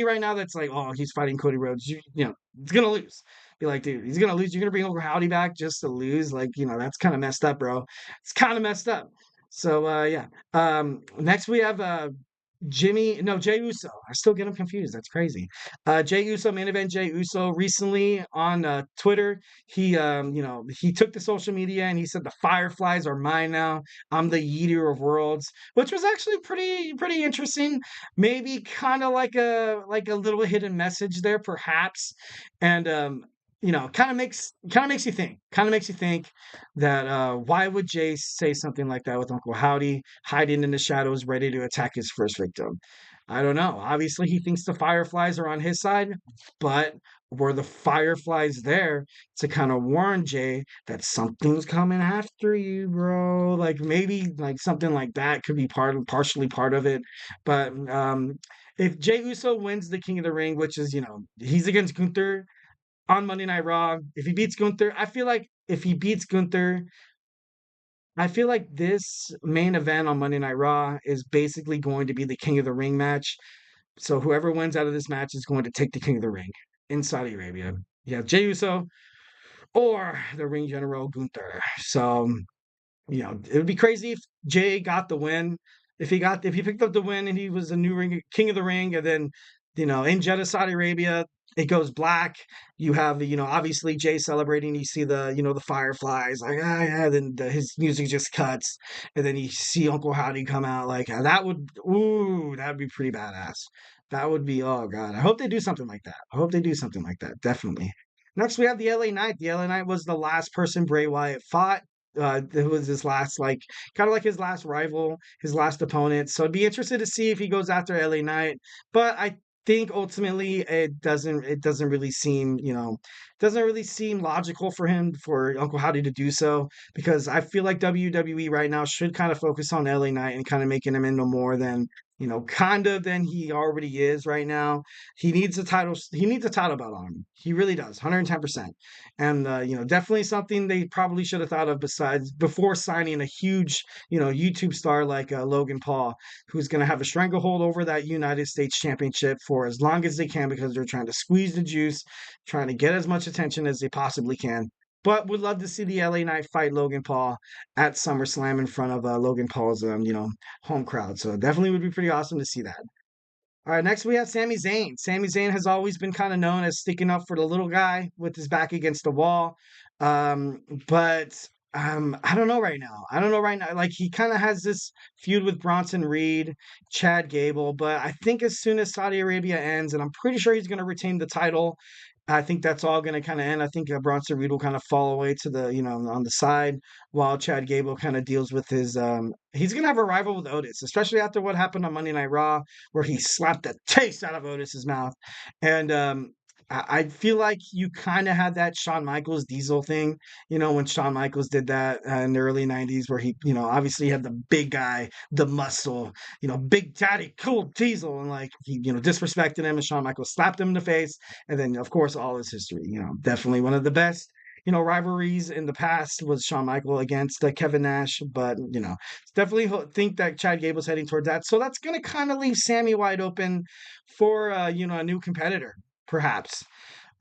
A: right now that's like, oh, he's fighting Cody Rhodes, he's gonna lose. Be like, dude, he's gonna lose. You're gonna bring Uncle Howdy back just to lose? Like, that's kind of messed up, bro. It's kind of messed up. So yeah. Next we have Jay Uso. I still get him confused. That's crazy. Jay Uso, main event Jay Uso, recently on Twitter, he took to social media and he said the Fireflies are mine now. I'm the Eater of Worlds, which was actually pretty interesting. Maybe kind of like a little hidden message there, perhaps. And kind of makes you think. Kind of makes you think that why would Jay say something like that with Uncle Howdy hiding in the shadows, ready to attack his first victim? I don't know. Obviously, he thinks the Fireflies are on his side, but were the Fireflies there to kind of warn Jay that something's coming after you, bro? Like maybe like something like that could be partially part of it, but if Jay Uso wins the King of the Ring, which is he's against Gunther on Monday Night Raw. If he beats Gunther, I feel like this main event on Monday Night Raw is basically going to be the King of the Ring match. So whoever wins out of this match is going to take the King of the Ring in Saudi Arabia. You have Jey Uso or the Ring General Gunther. So, it would be crazy if Jay got the win. If he picked up the win and he was the new King of the Ring, and then, in Jeddah, Saudi Arabia, it goes black. You have, obviously Jay celebrating. You see the Fireflies, like, yeah. Then his music just cuts, and then you see Uncle Howdy come out. Like that'd be pretty badass. That would be, oh god. I hope they do something like that. Definitely. Next, we have the LA Knight. The LA Knight was the last person Bray Wyatt fought. It was his last, kind of like his last rival, his last opponent. So I'd be interested to see if he goes after LA Knight. But I think ultimately it doesn't really seem logical for Uncle Howdy to do so, because I feel like WWE right now should kind of focus on LA Knight and kind of making him into more than than he already is right now. He needs a title belt on him. He really does, 110%. And definitely something they probably should have thought of before signing a huge YouTube star like Logan Paul, who's going to have a stranglehold over that United States Championship for as long as they can, because they're trying to squeeze the juice, trying to get as much attention as they possibly can. But would love to see the LA Knight fight Logan Paul at SummerSlam in front of Logan Paul's home crowd. So definitely would be pretty awesome to see that. All right, next we have Sami Zayn. Sami Zayn has always been kind of known as sticking up for the little guy with his back against the wall. But I don't know right now. Like, he kind of has this feud with Bronson Reed, Chad Gable, but I think as soon as Saudi Arabia ends, and I'm pretty sure he's going to retain the title, I think that's all going to kind of end. I think Bronson Reed will kind of fall away to the, on the side, while Chad Gable kind of deals with his, he's going to have a rival with Otis, especially after what happened on Monday Night Raw, where he slapped the taste out of Otis's mouth. And I feel like you kind of had that Shawn Michaels Diesel thing, when Shawn Michaels did that in the early 90s, where he, obviously had the big guy, the muscle, Big Daddy Cool Diesel, and like he, disrespected him, and Shawn Michaels slapped him in the face. And then, of course, all is history. Definitely one of the best rivalries in the past was Shawn Michael against Kevin Nash, but definitely think that Chad Gable's heading toward that. So that's going to kind of leave Sammy wide open for a new competitor, perhaps.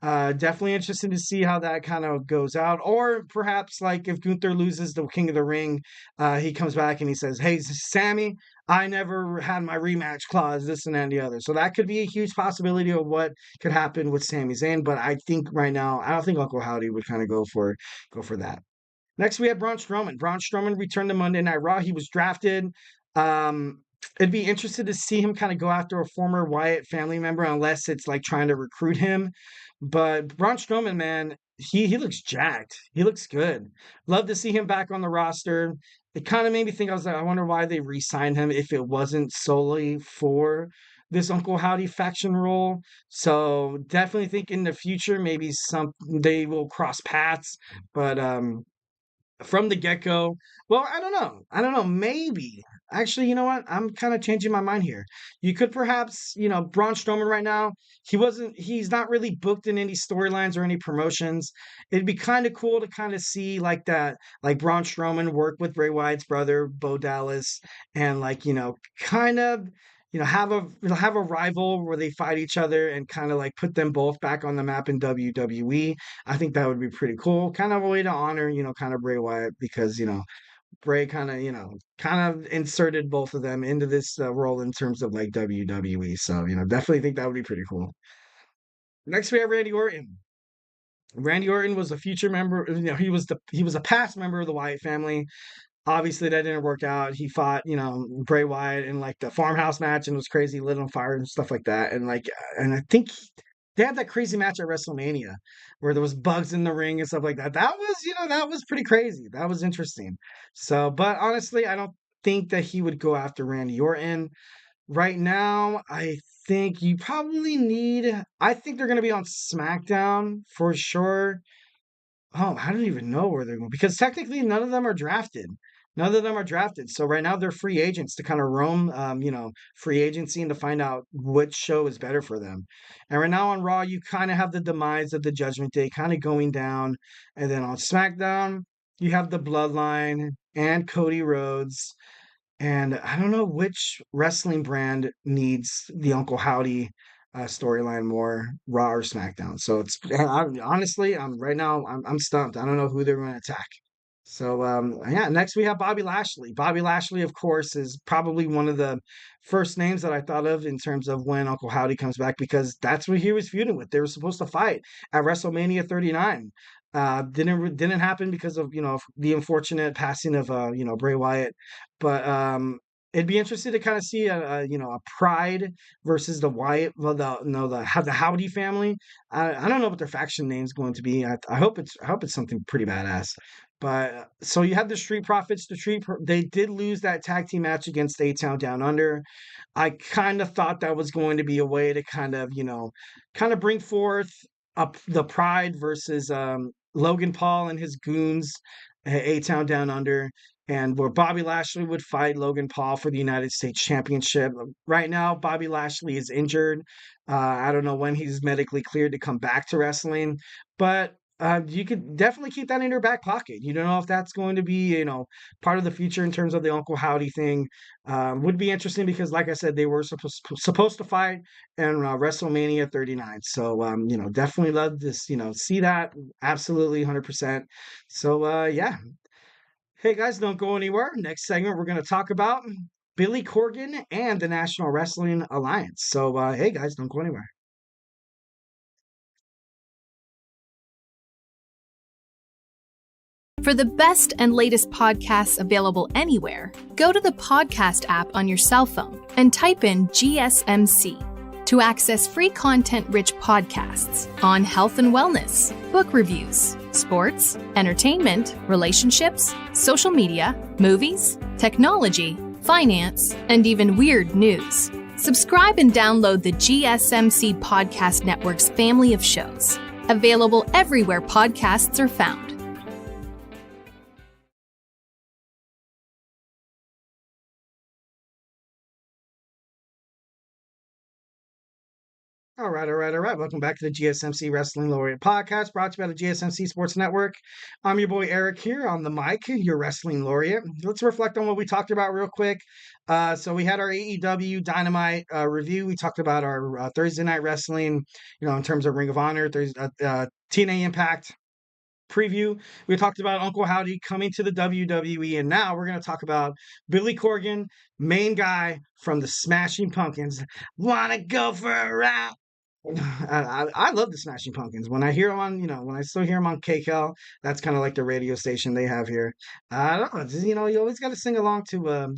A: Definitely interested to see how that kind of goes out. Or perhaps like if Gunther loses the King of the Ring, he comes back and he says, "Hey, Sammy, I never had my rematch clause, this and that and the other." So that could be a huge possibility of what could happen with Sami Zayn. But I think right now, I don't think Uncle Howdy would kind of go for that. Next, we have Braun Strowman. Braun Strowman returned to Monday Night Raw. He was drafted. Um, It'd be interested to see him kind of go after a former Wyatt family member, unless it's like trying to recruit him. But Braun Strowman, man, he looks jacked. He looks good. Love to see him back on the roster. It kind of made me think, I was like, I wonder why they re-signed him if it wasn't solely for this Uncle Howdy faction role. So definitely think in the future maybe they will cross paths. But from the get-go, well, I don't know. Maybe. Actually, you know what? I'm kind of changing my mind here. You could perhaps, Braun Strowman right now, he's not really booked in any storylines or any promotions. It'd be kind of cool to kind of see like that, like Braun Strowman work with Bray Wyatt's brother, Bo Dallas, and like, kind of, have a rival where they fight each other and kind of like put them both back on the map in WWE. I think that would be pretty cool. Kind of a way to honor, kind of Bray Wyatt, because, Bray kind of inserted both of them into this role in terms of like WWE. So, definitely think that would be pretty cool. Next, we have Randy Orton. Randy Orton was a future member. He was a past member of the Wyatt family. Obviously, that didn't work out. He fought, Bray Wyatt in like the farmhouse match and was crazy, lit on fire and stuff like that. And I think they had that crazy match at WrestleMania where there was bugs in the ring and stuff like that. That was pretty crazy. That was interesting. So, but honestly, I don't think that he would go after Randy Orton. Right now, I think I think they're going to be on SmackDown for sure. Oh, I don't even know where they're going, because technically none of them are drafted. None of them are drafted. So right now they're free agents to kind of roam, free agency, and to find out which show is better for them. And right now on Raw, you kind of have the demise of the Judgment Day kind of going down. And then on SmackDown, you have the Bloodline and Cody Rhodes. And I don't know which wrestling brand needs the Uncle Howdy storyline more, Raw or SmackDown. So honestly, I'm stumped. I don't know who they're going to attack. So yeah, next we have Bobby Lashley. Bobby Lashley, of course, is probably one of the first names that I thought of in terms of when Uncle Howdy comes back, because that's what he was feuding with. They were supposed to fight at WrestleMania 39. Didn't happen because of the unfortunate passing of Bray Wyatt. But it'd be interesting to kind of see a Pride versus the Wyatt, well, the Howdy family. I don't know what their faction name is going to be. I hope it's something pretty badass. But so you have the Street Profits. They did lose that tag team match against A-Town Down Under. I kind of thought that was going to be a way to kind of bring forth the Pride versus Logan Paul and his goons, A-Town Down Under, and where Bobby Lashley would fight Logan Paul for the United States Championship. Right now, Bobby Lashley is injured. I don't know when he's medically cleared to come back to wrestling, but you could definitely keep that in your back pocket. You don't know if that's going to be, part of the future in terms of the Uncle Howdy thing. Would be interesting because, like I said, they were supposed to fight in WrestleMania 39. So, definitely love this, see that. Absolutely 100%. So, yeah. Hey, guys, don't go anywhere. Next segment, we're going to talk about Billy Corgan and the National Wrestling Alliance. So, hey, guys, don't go anywhere.
E: For the best and latest podcasts available anywhere, go to the podcast app on your cell phone and type in GSMC to access free content-rich podcasts on health and wellness, book reviews, sports, entertainment, relationships, social media, movies, technology, finance, and even weird news. Subscribe and download the GSMC Podcast Network's family of shows, available everywhere podcasts are found.
A: All right, all right, all right. Welcome back to the GSMC Wrestling Laureate Podcast, brought to you by the GSMC Sports Network. I'm your boy Eric here on the mic, your Wrestling Laureate. Let's reflect on what we talked about real quick. So we had our AEW Dynamite review. We talked about our Thursday Night Wrestling, in terms of Ring of Honor, TNA Impact preview. We talked about Uncle Howdy coming to the WWE, and now we're going to talk about Billy Corgan, main guy from the Smashing Pumpkins. Wanna go for a ride? I love the Smashing Pumpkins. When I hear them on, when I still hear them on KCAL, that's kind of like the radio station they have here. I don't know, you always got to sing along to,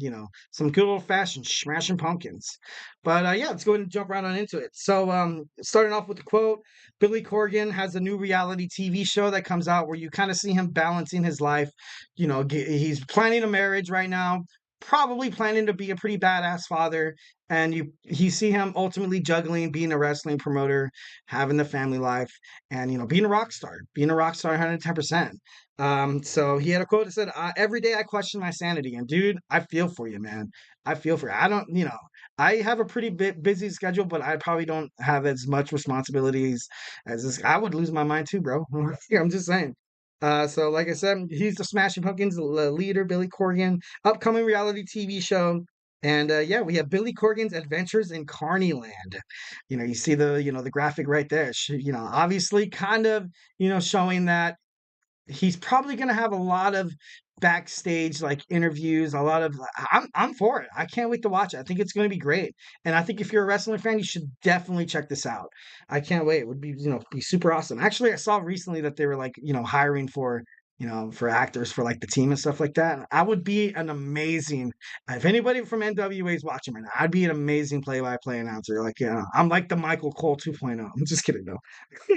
A: some good old fashioned Smashing Pumpkins. But yeah, let's go ahead and jump right on into it. So, starting off with the quote, Billy Corgan has a new reality TV show that comes out where you kind of see him balancing his life. He's planning a marriage right now, probably planning to be a pretty badass father, and you see him ultimately juggling being a wrestling promoter, having the family life, and being a rock star 110%. So he had a quote that said, every day I question my sanity. And dude, I feel for you, man. I feel for you. I don't, I have a pretty busy schedule, but I probably don't have as much responsibilities as this. I would lose my mind too, bro. I'm just saying. So like I said, he's the Smashing Pumpkins leader, Billy Corgan, upcoming reality TV show. And yeah, we have Billy Corgan's Adventures in Carneyland. You see the graphic right there. Obviously kind of, showing that he's probably going to have a lot of backstage like interviews, a lot of I'm for it. I can't wait to watch it. I think it's going to be great. And I think if you're a wrestling fan, you should definitely check this out. I can't wait. It would be super awesome. Actually, I saw recently that they were like, hiring for actors for like the team and stuff like that. I would be an amazing, if anybody from NWA is watching right now, I'd be an amazing play-by-play announcer. Like, I'm like the Michael Cole 2.0. I'm just kidding though.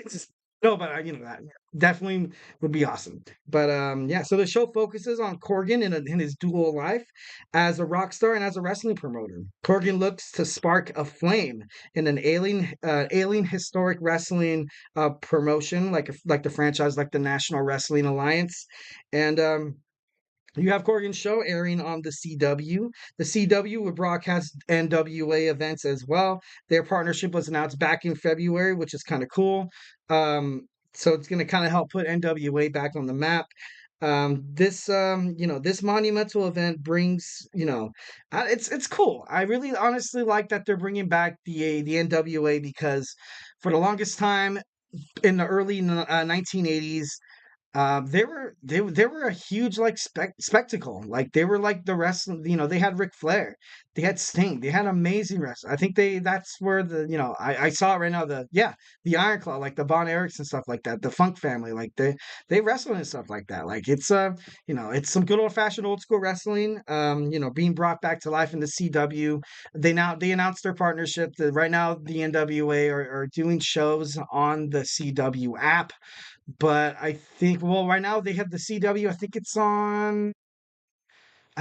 A: Just, no, but that definitely would be awesome. But yeah, so the show focuses on Corgan in his dual life as a rock star and as a wrestling promoter. Corgan looks to spark a flame in an alien historic wrestling promotion, like the franchise, like the National Wrestling Alliance, and you have Corgan's show airing on the CW. The CW would broadcast NWA events as well. Their partnership was announced back in February, which is kind of cool. So it's going to kind of help put NWA back on the map. This monumental event brings, it's cool. I really honestly like that they're bringing back the NWA, because for the longest time in the early 1980s, they were a huge like spectacle. Like they were like the wrestling. They had Ric Flair, they had Sting, they had amazing wrestlers. I think that's where I saw it right now. The Iron Claw, like the Von Erichs and stuff like that, the Funk Family, like they wrestle and stuff like that. Like it's some good old fashioned old school wrestling. Being brought back to life in the CW. They announced their partnership. Right now the NWA are doing shows on the CW app. But I think, well, right now they have the CW. I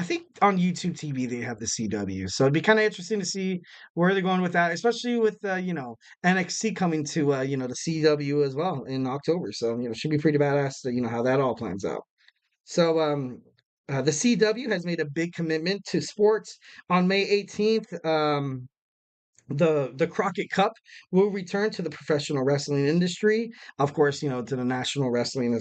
A: think on YouTube TV they have the CW. So it'd be kind of interesting to see where they're going with that, especially with NXT coming to the CW as well in October. So it should be pretty badass to how that all plans out. So the CW has made a big commitment to sports. On May 18th. The Crockett Cup will return to the professional wrestling industry, of course, to the National Wrestling,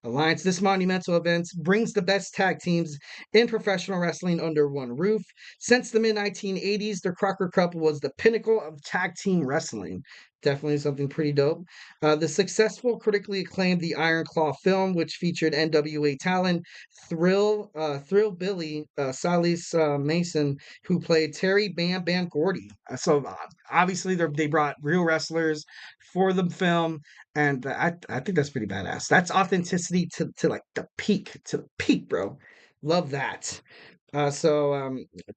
A: Alliance. This monumental event brings the best tag teams in professional wrestling under one roof. Since the mid-1980s, the Crockett Cup was the pinnacle of tag team wrestling. Definitely something pretty dope. The successful, critically acclaimed The Iron Claw film, which featured NWA talent Thrill Billy, Silas Mason, who played Terry Bam Bam Gordy. So obviously they brought real wrestlers for the film, and I think that's pretty badass. That's authenticity to like the peak, bro. Love that.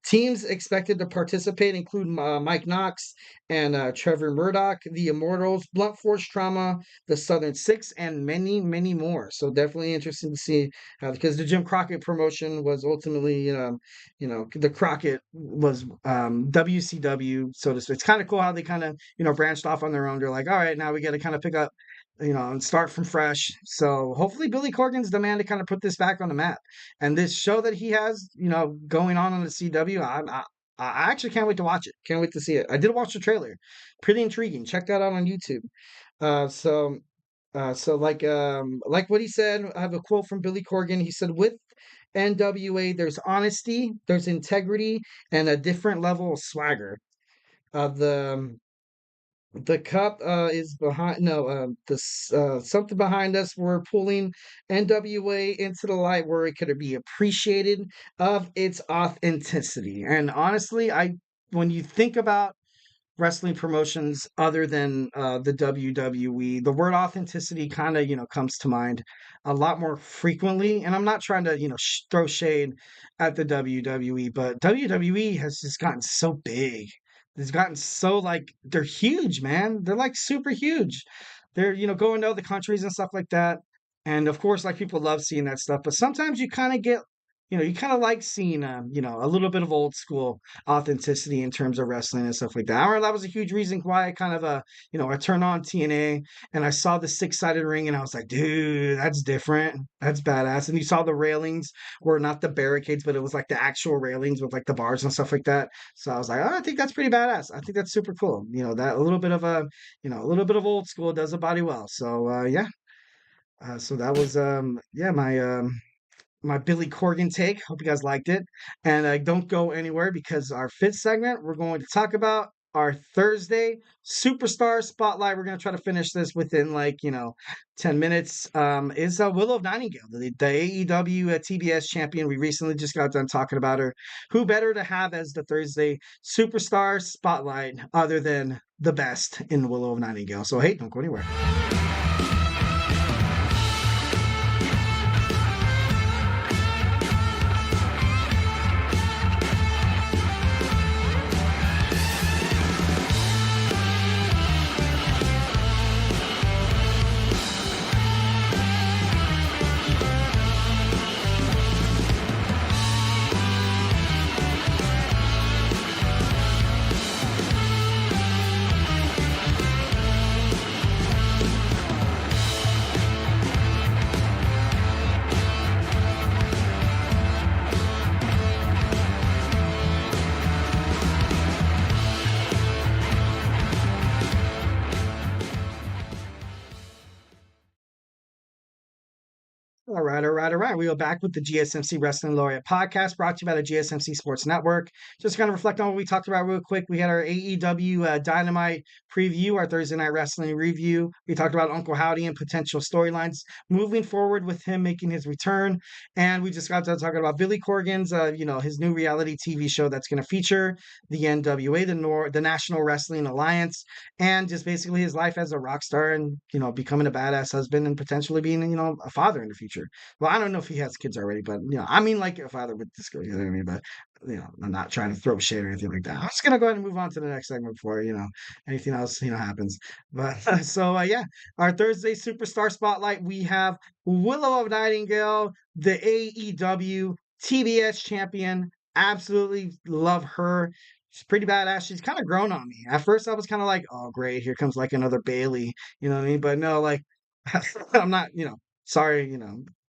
A: Teams expected to participate include Mike Knox and Trevor Murdoch, the Immortals, Blunt Force Trauma, the Southern Six, and many, many more. So definitely interesting to see, because the Jim Crockett promotion was ultimately, the Crockett was WCW, so to speak. It's kind of cool how they kind of, branched off on their own. They're like, all right, now we got to kind of pick up, and start from fresh. So hopefully Billy Corgan's the man to kind of put this back on the map. And this show that he has, going on the CW, I actually can't wait to watch it. Can't wait to see it. I did watch the trailer. Pretty intriguing. Check that out on YouTube. Uh, so, like what he said, I have a quote from Billy Corgan. He said, "With NWA, there's honesty, there's integrity, and a different level of swagger. The cup is behind. No, something behind us. We're pulling NWA into the light where it could be appreciated of its authenticity." And honestly, when you think about wrestling promotions other than the WWE, the word authenticity kind of comes to mind a lot more frequently. And I'm not trying to throw shade at the WWE, but WWE has just gotten so big. It's gotten so like they're huge, man. They're like super huge. They're going to other countries and stuff like that. And of course, like people love seeing that stuff, but sometimes you kind of get you kind of like seeing a little bit of old school authenticity in terms of wrestling and stuff like that. I remember that was a huge reason why I kind of I turned on TNA and I saw the six-sided ring and I was like, dude, that's different. That's badass. And you saw the railings were not the barricades, but it was like the actual railings with like the bars and stuff like that. So I was like, oh, I think that's pretty badass. I think that's super cool. That a little bit of a little bit of old school does a body well. So yeah. So that was my Billy Corgan take. Hope you guys liked it. And don't go anywhere because our fifth segment, we're going to talk about our Thursday Superstar Spotlight. We're going to try to finish this within 10 minutes. Is Willow Nightingale, the AEW TBS champion. We recently just got done talking about her. Who better to have as the Thursday Superstar Spotlight other than the best in Willow Nightingale? So, hey, don't go anywhere. All right, all right, all right. We are back with the GSMC Wrestling Laureate Podcast, brought to you by the GSMC Sports Network. Just kind of reflect on what we talked about real quick. We had our AEW Dynamite preview, our Thursday Night Wrestling review. We talked about Uncle Howdy and potential storylines moving forward with him making his return. And we just got to talking about Billy Corgan's, his new reality TV show that's going to feature the NWA, the National Wrestling Alliance, and just basically his life as a rock star and, becoming a badass husband and potentially being, a father in the future. Well, I don't know if he has kids already, but I mean, like a father with this girl, you know what I mean? But I'm not trying to throw shade or anything like that. I'm just gonna go ahead and move on to the next segment before anything else happens. But so yeah, our Thursday Superstar Spotlight, we have Willow Nightingale, the AEW TBS champion. Absolutely love her. She's pretty badass. She's kind of grown on me. At first, I was kind of like, oh, great, here comes like another Bailey. You know what I mean? But no, like, I'm not. Sorry.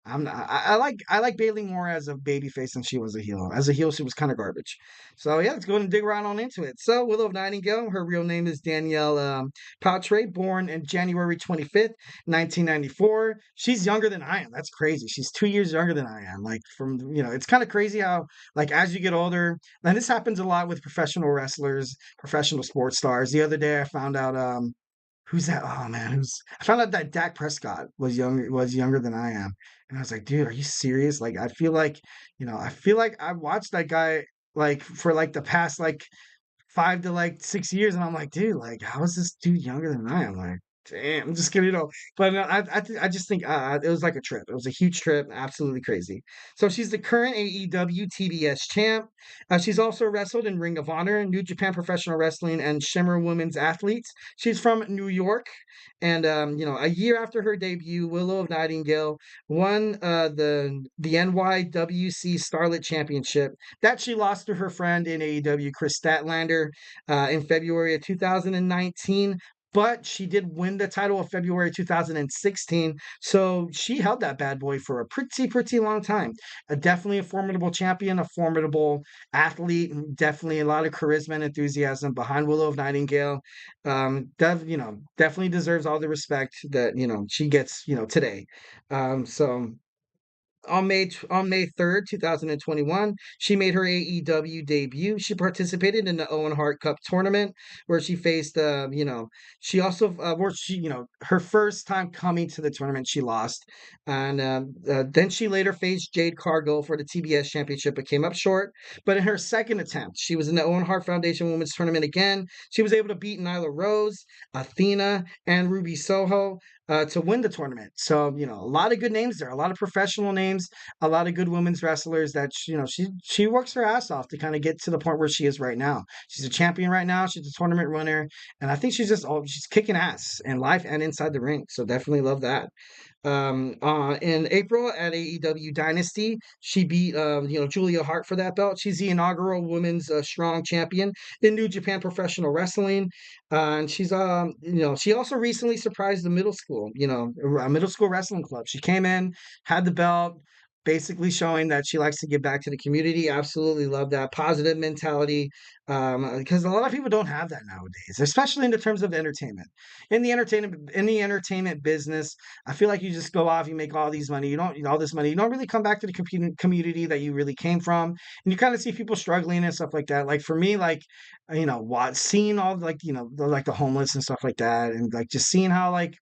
A: I'm not. I like Bailey more as a babyface than she was a heel. As a heel, she was kind of garbage. So yeah, let's go ahead and dig right on into it. So Willow Nightingale, her real name is Danielle Pautre, born in January 25th, 1994. She's younger than I am. That's crazy. She's 2 years younger than I am. Like it's kind of crazy how like as you get older, and this happens a lot with professional wrestlers, professional sports stars. The other day I found out who's that? Oh man, I found out that Dak Prescott was younger than I am. And I was like, dude, are you serious? Like I feel like I watched that guy like for like the past like 5 to like 6 years, and I'm like, dude, like how is this dude younger than I am? Like, damn, I'm just kidding, But no, I just think it was like a trip. It was a huge trip, absolutely crazy. So she's the current AEW TBS champ. She's also wrestled in Ring of Honor, New Japan Professional Wrestling, and Shimmer Women's Athletes. She's from New York, and a year after her debut, Willow of Nightingale won the NYWC Starlet Championship that she lost to her friend in AEW, Chris Statlander, in February of 2019. but she did win the title of February 2016. So she held that bad boy for a pretty long time. Definitely a formidable champion, a formidable athlete, and definitely a lot of charisma and enthusiasm behind Willow Nightingale. Definitely deserves all the respect that, she gets, today. So on May 3rd, 2021, she made her AEW debut. She participated in the Owen Hart Cup tournament where she faced, she also, her first time coming to the tournament, she lost. And then she later faced Jade Cargill for the TBS Championship, but came up short. But in her second attempt, she was in the Owen Hart Foundation Women's Tournament again. She was able to beat Nyla Rose, Athena, and Ruby Soho to win the tournament. So, a lot of good names there, a lot of professional names, a lot of good women's wrestlers that, she works her ass off to kind of get to the point where she is right now. She's a champion right now. She's a tournament runner. And I think she's kicking ass in life and inside the ring. So definitely love that. In April at AEW Dynasty, she beat Julia Hart for that belt. She's the inaugural women's strong champion in New Japan Professional Wrestling, and she also recently surprised the a middle school wrestling club. She came in, had the belt, basically showing that she likes to give back to the community. Absolutely love that positive mentality, because a lot of people don't have that nowadays, especially in the terms of entertainment. In the entertainment business, I feel like you just go off, you make all this money, you don't really come back to the community that you really came from, and you kind of see people struggling and stuff like that. Like for me, like seeing all the homeless and stuff like that, and like just seeing how like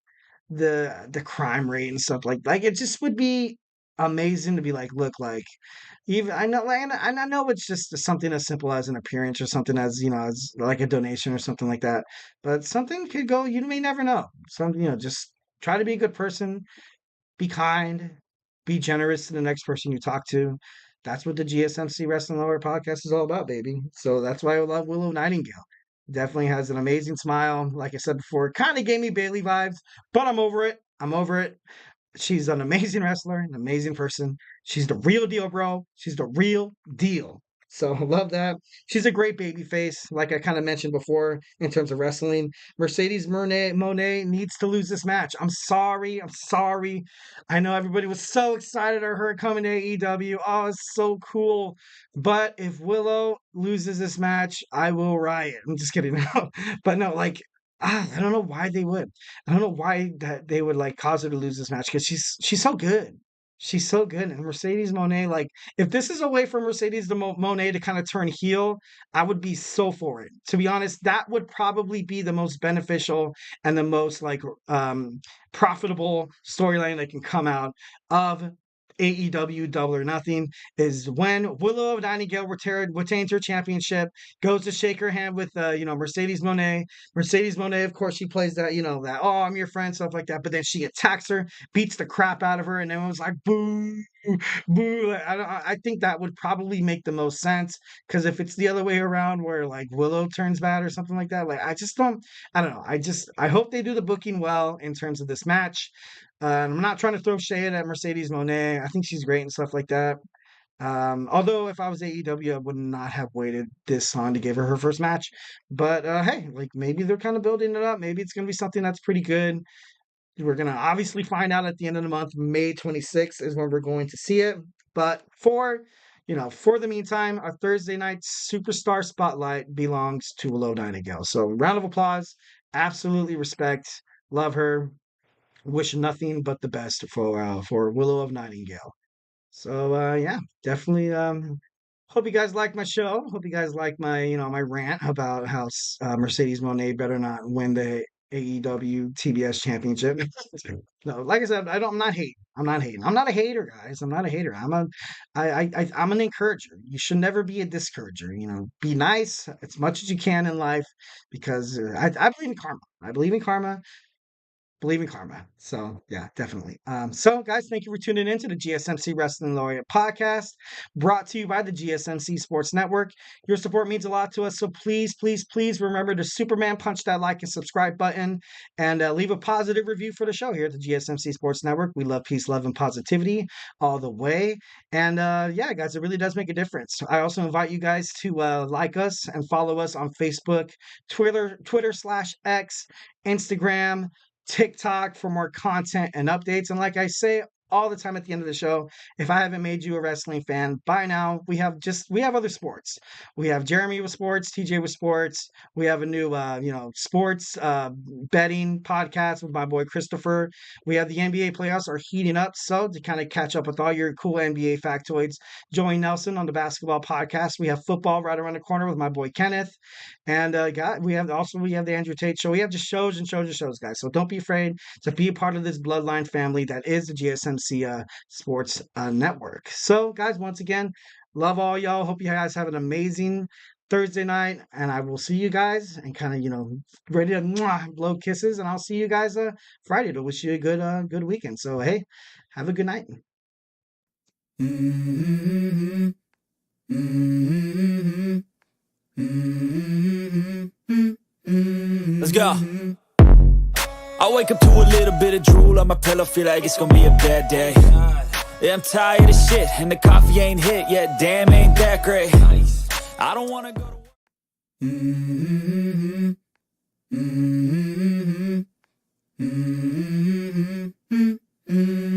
A: the crime rate and stuff like it just would be amazing to be like, look, like even I know, like, and I know it's just something as simple as an appearance or something as as like a donation or something like that, but something could go. You may never know. Just try to be a good person, be kind, be generous to the next person you talk to. That's what the GSMC Wrestling Laureate Podcast is all about, baby. So that's why I love Willow Nightingale. Definitely has an amazing smile. Like I said before, kind of gave me Bailey vibes, but I'm over it. I'm over it. She's an amazing wrestler, an amazing person. She's the real deal, bro. She's the real deal. So I love that. She's a great baby face, like I kind of mentioned before in terms of wrestling. Mercedes Moné needs to lose this match. I'm sorry. I'm sorry. I know everybody was so excited at her coming to AEW. Oh, it's so cool. But if Willow loses this match, I will riot. I'm just kidding. But no, like I don't know why they would. I don't know why that they would like cause her to lose this match because she's so good. She's so good. And Mercedes Moné, like, if this is a way for Moné to kind of turn heel, I would be so for it. To be honest, that would probably be the most beneficial and the most like profitable storyline that can come out of AEW Double or Nothing is when Willow Nightingale retains her championship, goes to shake her hand with Mercedes Moné. Mercedes Moné, of course, she plays that that oh I'm your friend stuff like that, but then she attacks her, beats the crap out of her, and everyone's like boo, boo. I think that would probably make the most sense because if it's the other way around where like Willow turns bad or something like that, like I don't know. I hope they do the booking well in terms of this match. I'm not trying to throw shade at Mercedes Moné. I think she's great and stuff like that. Although if I was AEW, I would not have waited this long to give her first match. But hey, like maybe they're kind of building it up. Maybe it's going to be something that's pretty good. We're going to obviously find out at the end of the month. May 26th is when we're going to see it. But for the meantime, our Thursday night superstar spotlight belongs to Willow Nightingale. So round of applause. Absolutely respect. Love her. Wish nothing but the best for Willow of Nightingale. So yeah, definitely hope you guys like my show. Hope you guys like my my rant about how Mercedes Moné better not win the AEW TBS Championship. No, like I said, I'm not hating. I'm not hating. I'm not a hater, guys. I'm not a hater. I'm an encourager. You should never be a discourager. Be nice as much as you can in life because I believe in karma. I believe in karma. believe in karma. So yeah, definitely. So guys, thank you for tuning in to the GSMC Wrestling Laureate Podcast, brought to you by the GSMC Sports Network. Your support means a lot to us, so please, please, please remember to Superman punch that like and subscribe button, and leave a positive review for the show here at the GSMC Sports Network. We love peace, love, and positivity all the way. And yeah, guys, it really does make a difference. I also invite you guys to like us and follow us on Facebook, Twitter/X, Instagram, TikTok for more content and updates. And like I say all the time at the end of the show, if I haven't made you a wrestling fan by now, we have other sports. We have Jeremy with sports, TJ with sports. We have a new sports betting podcast with my boy Christopher. We have the NBA playoffs are heating up, so to kind of catch up with all your cool NBA factoids, Joey Nelson on the basketball podcast. We have football right around the corner with my boy Kenneth, and we have the Andrew Tate show. We have just shows and shows and shows, guys. So don't be afraid to be a part of this bloodline family that is the GSMC Sports Network. So, guys, once again, love all y'all. Hope you guys have an amazing Thursday night, and I will see you guys and kind of ready to blow kisses, and I'll see you guys Friday to wish you a good weekend. So hey, have a good night.
C: Let's go. I wake up to a little bit of drool on my pillow, feel like it's gonna be a bad day. Yeah, I'm tired of shit, and the coffee ain't hit yet, damn, ain't that great. I don't wanna go to